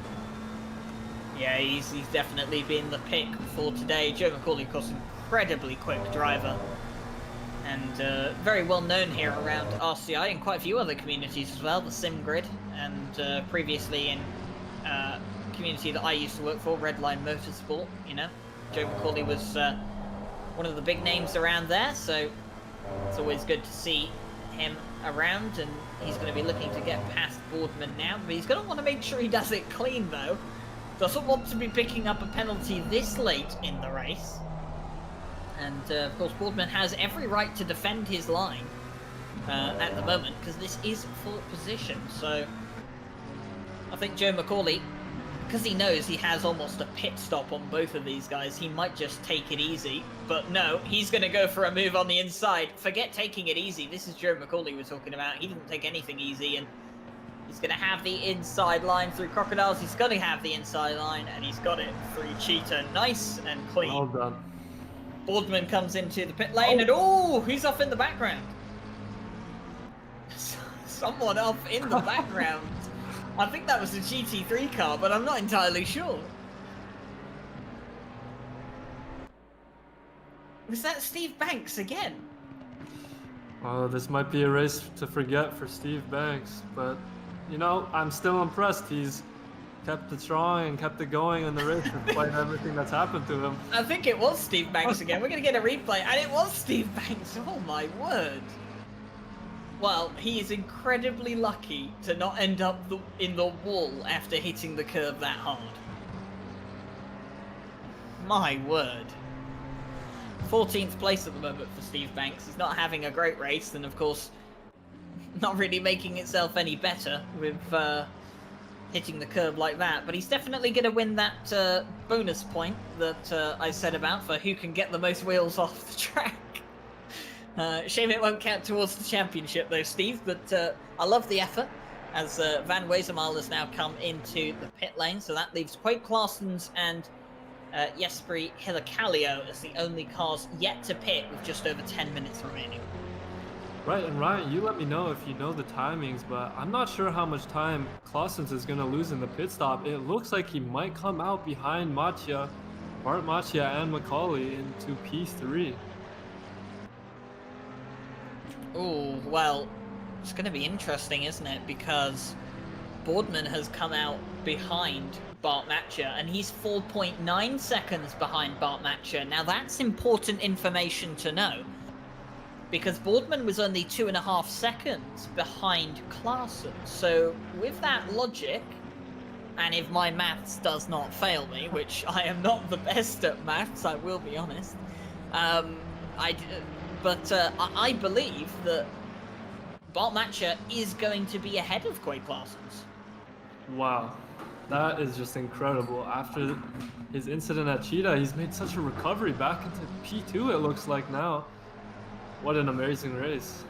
Yeah, he's definitely been the pick for today. Joe McCauley, of course, incredibly quick driver. And very well known here around RCI and quite a few other communities as well, the Sim Grid, and previously in community that I used to work for, Redline Motorsport, you know. Joe McCauley was one of the big names around there, so it's always good to see him around, and he's going to be looking to get past Boardman now, but he's going to want to make sure he does it clean, though. Doesn't want to be picking up a penalty this late in the race. And, of course, Boardman has every right to defend his line at the moment, because this is 4th position. So I think Joe McCauley, because he knows he has almost a pit stop on both of these guys, he might just take it easy. But no, he's going to go for a move on the inside. Forget taking it easy. This is Joe McCauley we're talking about. He didn't take anything easy, and he's going to have the inside line through Crocodiles. He's going to have the inside line, and he's got it through Cheetah. Nice and clean. Well done. Boardman comes into the pit lane and oh, who's off in the background? Someone off in the background. I think that was a GT3 car, but I'm not entirely sure. Was that Steve Banks again? Oh, this might be a race to forget for Steve Banks, but you know, I'm still impressed. He's kept it strong and kept it going in the race despite everything that's happened to him. I think it was Steve Banks again. We're going to get a replay, and it was Steve Banks. Oh my word. Well, he is incredibly lucky to not end up in the wall after hitting the curb that hard. My word. 14th place at the moment for Steve Banks. He's not having a great race, and of course, not really making itself any better with hitting the curb like that. But he's definitely going to win that bonus point that I said about for who can get the most wheels off the track. Shame it won't count towards the championship though, Steve, but I love the effort as Van Wezenmaal has now come into the pit lane, so that leaves Quake Claessens and Jesperi Hilakallio as the only cars yet to pit with just over 10 minutes remaining. Right, and Ryan, you let me know if you know the timings, but I'm not sure how much time Claessens is going to lose in the pit stop. It looks like he might come out behind Bart Mattia and Macaulay into P3. Oh, well, it's going to be interesting, isn't it? Because Boardman has come out behind Bart Matcha, and he's 4.9 seconds behind Bart Matcha. Now, that's important information to know, because Boardman was only 2.5 seconds behind Claessens. So, with that logic, and if my maths does not fail me, which I am not the best at maths, I will be honest, I believe that Bart Matcha is going to be ahead of Quake Claessens. Wow, that is just incredible. After his incident at Cheetah, he's made such a recovery back into P2, it looks like now. What an amazing race.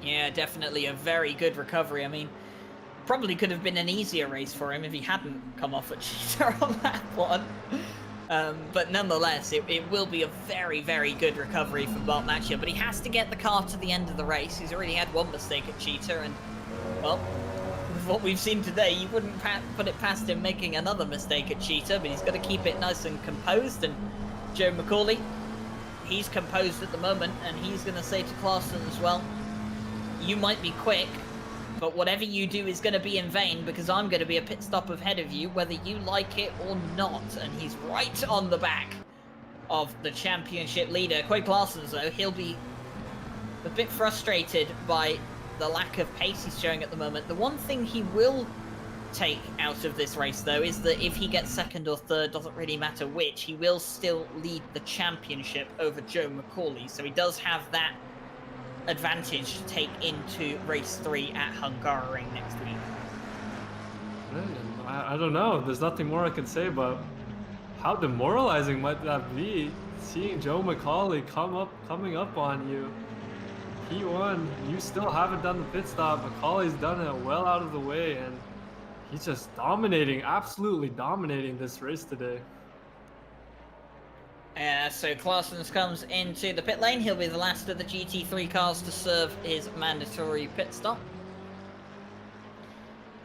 Yeah, definitely a very good recovery. I mean, probably could have been an easier race for him if he hadn't come off at Cheetah on that one. But nonetheless, it will be a very, very good recovery for Bart Matcha, but he has to get the car to the end of the race. He's already had one mistake at Cheetah, and, well, with what we've seen today, you wouldn't put it past him making another mistake at Cheetah, but he's got to keep it nice and composed, and Joe Macaulay, he's composed at the moment, and he's going to say to Claessens, well, you might be quick, but whatever you do is going to be in vain, because I'm going to be a pit stop ahead of you, whether you like it or not. And he's right on the back of the championship leader. Quake Claessens, though, he'll be a bit frustrated by the lack of pace he's showing at the moment. The one thing he will take out of this race, though, is that if he gets second or third, doesn't really matter which, he will still lead the championship over Joe Macaulay. So he does have that advantage to take into race 3 at Hungaroring next week. I don't know. There's nothing more I can say about how demoralizing might that be, seeing Joe Macaulay coming up on you. P1, you still haven't done the pit stop. Macaulay's done it well out of the way, and he's just dominating, absolutely dominating this race today. So Claessens comes into the pit lane. He'll be the last of the GT3 cars to serve his mandatory pit stop.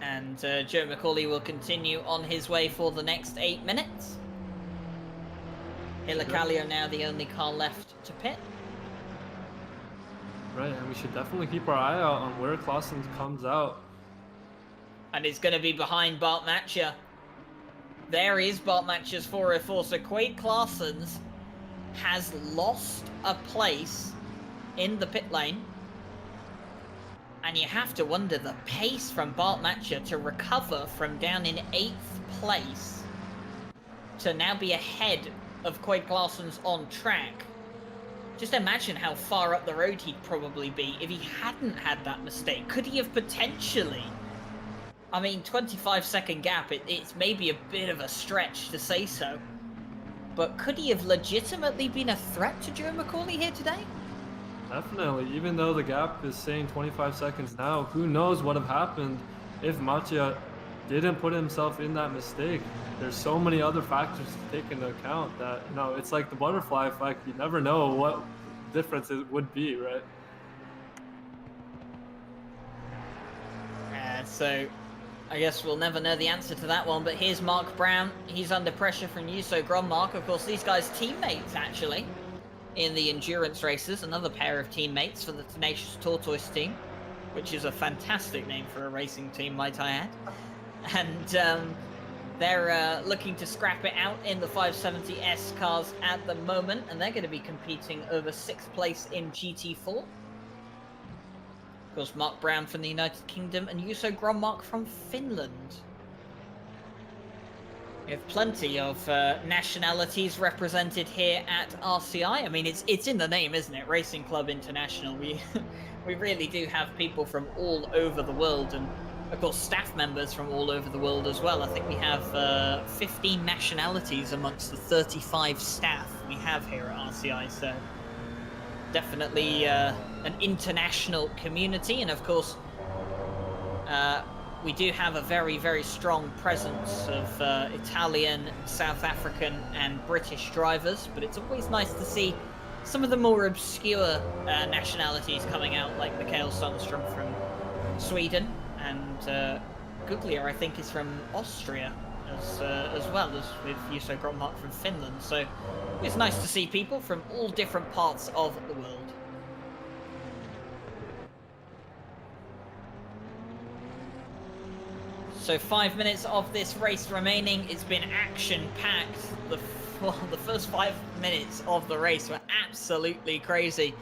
And Joe Macaulay will continue on his way for the next 8 minutes. Hilakallio now the only car left to pit. Right, and we should definitely keep our eye out on where Claessens comes out. And it's going to be behind Bart Matcha. There is Bart Matcha's 404. So Quake Claessens has lost a place in the pit lane. And you have to wonder the pace from Bart Matcha to recover from down in 8th place to now be ahead of Quake Claessens on track. Just imagine how far up the road he'd probably be if he hadn't had that mistake. Could he have potentially... I mean, 25-second gap, it's maybe a bit of a stretch to say so. But could he have legitimately been a threat to Joe Macaulay here today? Definitely. Even though the gap is saying 25 seconds now, who knows what would have happened if Mattia didn't put himself in that mistake. There's so many other factors to take into account that, you know, it's like the butterfly effect. You never know what difference it would be, right? So I guess we'll never know the answer to that one, but here's Mark Brown. He's under pressure from Yuso Grommark. Of course, these guys teammates, actually, in the endurance races. Another pair of teammates for the Tenacious Tortoise team, which is a fantastic name for a racing team, might I add. And they're looking to scrap it out in the 570S cars at the moment, and they're going to be competing over 6th place in GT4. Of course, Mark Brown from the United Kingdom and Juuso Grommark from Finland. We have plenty of nationalities represented here at RCI. I mean, it's in the name, isn't it? Racing Club International. We we really do have people from all over the world, and of course staff members from all over the world as well. I think we have 15 nationalities amongst the 35 staff we have here at RCI, so definitely an international community. And of course we do have a very, very strong presence of Italian, South African and British drivers, but it's always nice to see some of the more obscure nationalities coming out, like Mikael Sundström from Sweden, and Guglia, I think, is from Austria as well as with Juuso Grommark from Finland. So it's nice to see people from all different parts of the world. So 5 minutes of this race remaining. It's been action-packed. The first 5 minutes of the race were absolutely crazy.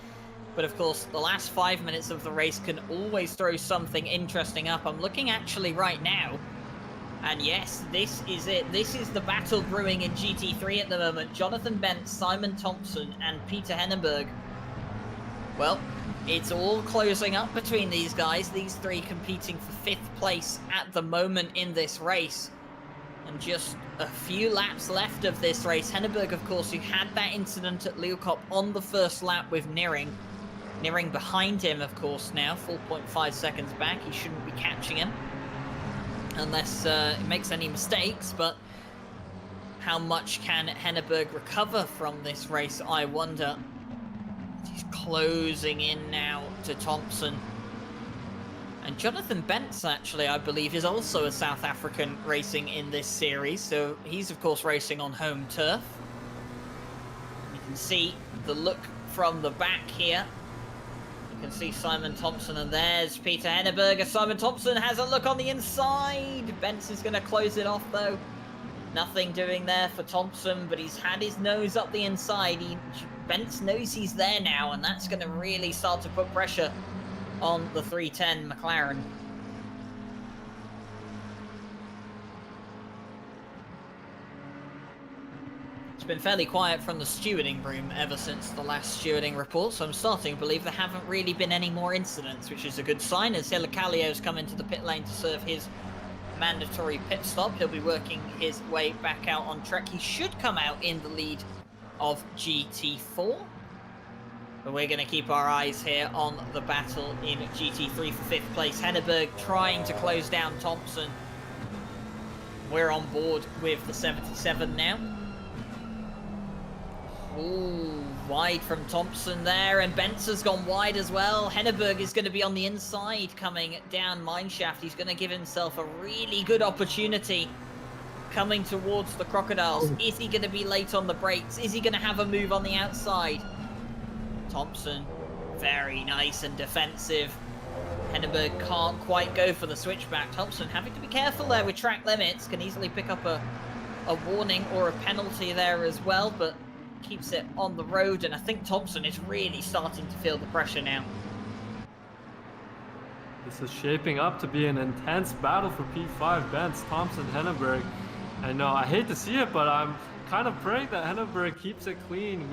But of course, the last 5 minutes of the race can always throw something interesting up. I'm looking actually right now, and yes, this is it. This is the battle brewing in GT3 at the moment. Jonathan Bent, Simon Thompson, and Peter Henneberg. Well, it's all closing up between these guys. These three competing for 5th place at the moment in this race. And just a few laps left of this race. Henneberg, of course, who had that incident at Leeuwkop on the first lap with Niering. Niering behind him, of course, now, 4.5 seconds back. He shouldn't be catching him unless he makes any mistakes. But how much can Henneberg recover from this race, I wonder? He's closing in now to Thompson. And Jonathan Bentz, actually, I believe, is also a South African racing in this series. So he's, of course, racing on home turf. You can see the look from the back here. You can see Simon Thompson, and there's Peter Henneberg. Simon Thompson has a look on the inside. Bentz is going to close it off, though. Nothing doing there for Thompson, but he's had his nose up the inside. Bentz knows he's there now, and that's going to really start to put pressure on the 310 McLaren. It's been fairly quiet from the stewarding room ever since the last stewarding report, so I'm starting to believe there haven't really been any more incidents, which is a good sign, as Hilakallio's come into the pit lane to serve his mandatory pit stop. He'll be working his way back out on track. He should come out in the lead of GT4. But we're going to keep our eyes here on the battle in GT3 for 5th place. Henneberg trying to close down Thompson. We're on board with the 77 now. Ooh, wide from Thompson there, and Bentz has gone wide as well. Henneberg is going to be on the inside coming down mineshaft. He's going to give himself a really good opportunity coming towards the Crocodiles. Is he going to be late on the brakes? Is he going to have a move on the outside? Thompson, very nice and defensive. Henneberg can't quite go for the switchback. Thompson having to be careful there with track limits. Can easily pick up a warning or a penalty there as well, but keeps it on the road. And I think Thompson is really starting to feel the pressure now. This is shaping up to be an intense battle for P5. Bentz, Thompson, Henneberg. I know, I hate to see it, but I'm kind of praying that Henneberg keeps it clean.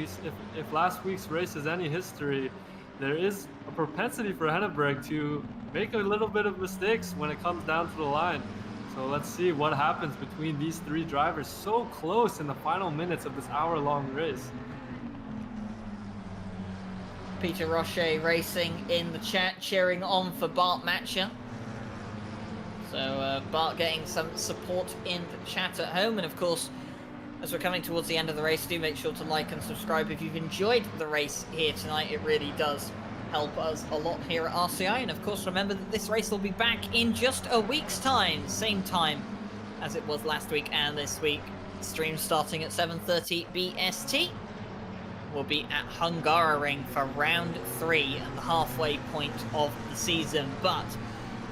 If last week's race is any history, there is a propensity for Henneberg to make a little bit of mistakes when it comes down to the line. So let's see what happens between these three drivers so close in the final minutes of this hour-long race. Peter Roche racing in the chat, cheering on for Bart Matcher. So Bart getting some support in the chat at home. And of course, as we're coming towards the end of the race, do make sure to like and subscribe if you've enjoyed the race here tonight. It really does help us a lot here at RCI. And of course, remember that this race will be back in just a week's time, same time as it was last week and this week. Stream starting at 7:30 BST. We'll be at Hungaroring for round 3 and the halfway point of the season. But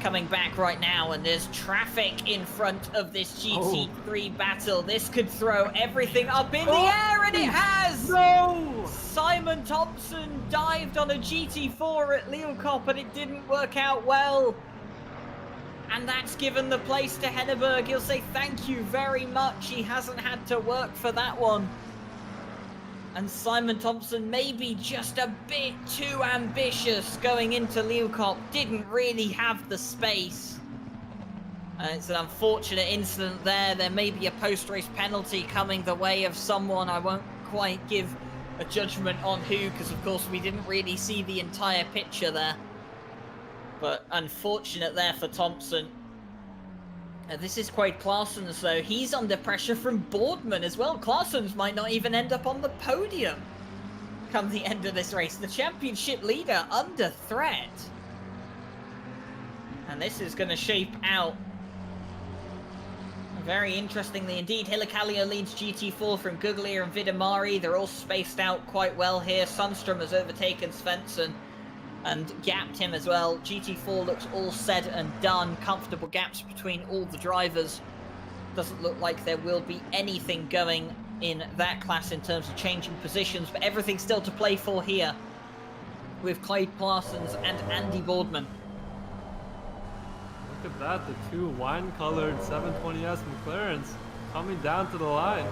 coming back right now, and there's traffic in front of this GT3 battle. This could throw everything up in the air, and it has! No! Simon Thompson dived on a GT4 at Leeuwkop, and it didn't work out well. And that's given the place to Henneberg. He'll say thank you very much. He hasn't had to work for that one. And Simon Thompson maybe just a bit too ambitious going into Leeuwkop. Didn't really have the space. And it's an unfortunate incident there. There may be a post-race penalty coming the way of someone. I won't quite give a judgment on who, because of course we didn't really see the entire picture there. But unfortunate there for Thompson. This is Quaid Claessens though. He's under pressure from Boardman as well. Claessens might not even end up on the podium come the end of this race. The championship leader under threat. And this is going to shape out very interestingly indeed. Hilakalio leads GT4 from Guglia and Vidamari. They're all spaced out quite well here. Sundstrom has overtaken Svensson and gapped him as well. GT4 looks all said and done. Comfortable gaps between all the drivers. Doesn't look like there will be anything going in that class in terms of changing positions, but everything still to play for here with Quaid Claessens and Andy Boardman. Look at that, the two wine-colored 720S McLarens coming down to the line.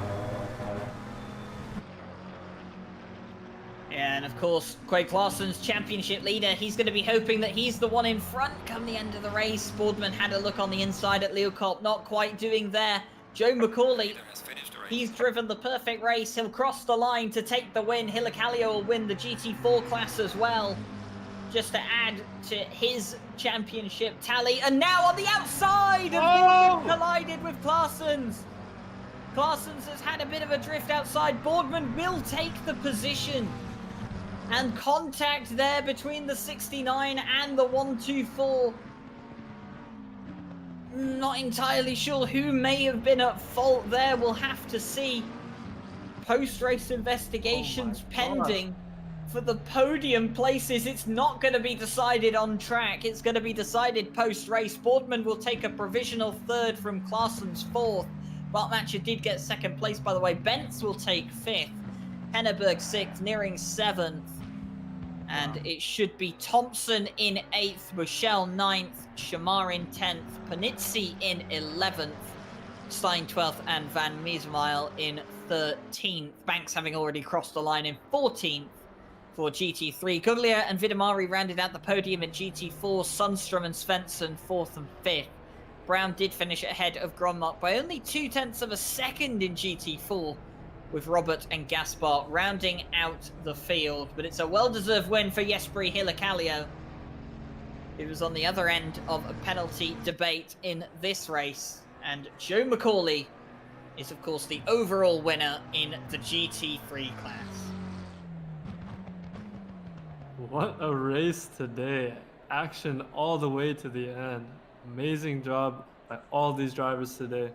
Yeah, and of course, Quaid Claessens, championship leader, he's going to be hoping that he's the one in front come the end of the race. Boardman had a look on the inside at Leeuwkop, not quite doing there. Joe McCauley, he's driven the perfect race. He'll cross the line to take the win. Hilakalio will win the GT4 class as well, just to add to his championship tally. And now on the outside, and collided with Claessens. Claessens has had a bit of a drift outside. Boardman will take the position. And contact there between the 69 and the 124. Not entirely sure who may have been at fault there. We'll have to see. Post-race investigations pending for the podium places. It's not going to be decided on track. It's going to be decided post-race. Boardman will take a provisional third from Claessens fourth. Bartmatcher did get second place, by the way. Bentz will take fifth. Henneberg sixth, nearing seventh. And it should be Thompson in 8th, Michelle 9th, Shamar in 10th, Panizzi in 11th, Stein 12th, and Van Meesmile in 13th. Banks having already crossed the line in 14th for GT3. Guglia and Vidamari rounded out the podium in GT4, Sundstrom and Svensson 4th and 5th. Brown did finish ahead of Gronmark by only 0.2 of a second in GT4, with Robert and Gaspar rounding out the field. But it's a well-deserved win for Jesperi Hilakalio. It was on the other end of a penalty debate in this race. And Joe McCauley is, of course, the overall winner in the GT3 class. What a race today. Action all the way to the end. Amazing job by all these drivers today.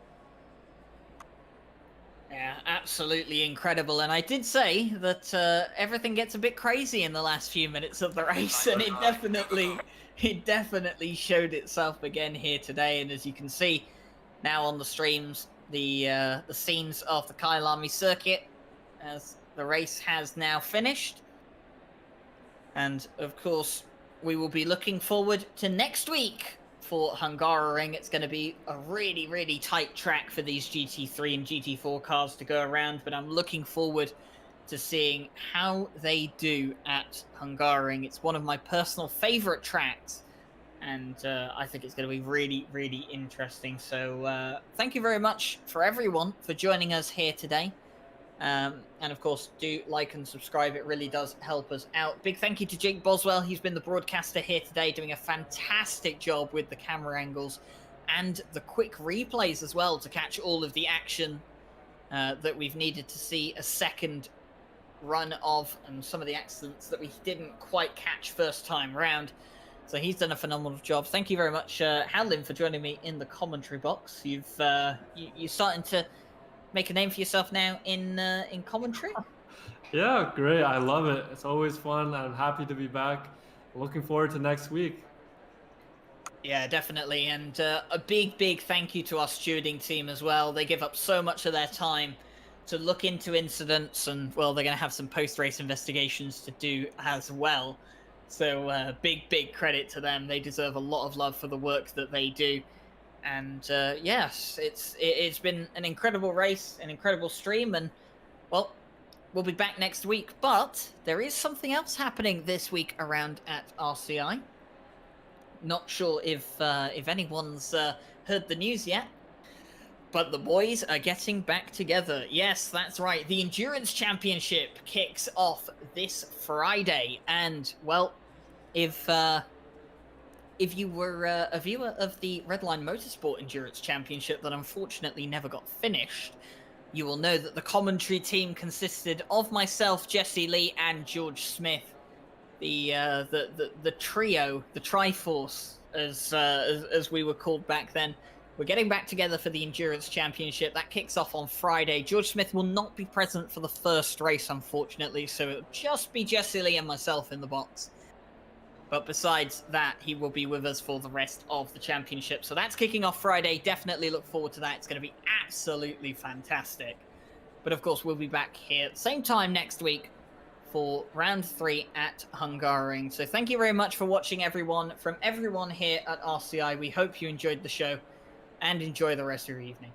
Yeah, absolutely incredible. And I did say that everything gets a bit crazy in the last few minutes of the race, and it definitely showed itself again here today. And as you can see now on the streams, the scenes of the Kyalami circuit as the race has now finished. And of course, we will be looking forward to next week for Hungaroring. It's going to be a really, really tight track for these GT3 and GT4 cars to go around, but I'm looking forward to seeing how they do at Hungaroring. It's one of my personal favorite tracks, and I think it's going to be really, really interesting. So thank you very much for everyone for joining us here today. And of course, do like and subscribe. It really does help us out. Big thank you to Jake Boswell. He's been the broadcaster here today, doing a fantastic job with the camera angles and the quick replays as well to catch all of the action that we've needed to see a second run of, and some of the accidents that we didn't quite catch first time round. So he's done a phenomenal job. Thank you very much, Howlin, for joining me in the commentary box. You're starting to make a name for yourself now in commentary. Yeah, great. I love it. It's always fun. I'm happy to be back. Looking forward to next week. Yeah, definitely. And a big thank you to our stewarding team as well. They give up so much of their time to look into incidents, and, well, they're going to have some post-race investigations to do as well. So big credit to them. They deserve a lot of love for the work that they do. And yes, it's been an incredible race, an incredible stream, and, well, we'll be back next week. But there is something else happening this week around at RCI. Not sure if anyone's heard the news yet, but the boys are getting back together. Yes, that's right. The Endurance Championship kicks off this Friday, and, well, if you were a viewer of the Redline Motorsport Endurance Championship that unfortunately never got finished, you will know that the commentary team consisted of myself, Jesse Lee, and George Smith. The trio, the Triforce, as we were called back then. We're getting back together for the Endurance Championship. That kicks off on Friday. George Smith will not be present for the first race, unfortunately, so it'll just be Jesse Lee and myself in the box. But besides that, he will be with us for the rest of the championship. So that's kicking off Friday. Definitely look forward to that. It's going to be absolutely fantastic. But of course, we'll be back here at the same time next week for round 3 at Hungaroring. So thank you very much for watching, everyone. From everyone here at RCI, we hope you enjoyed the show and enjoy the rest of your evening.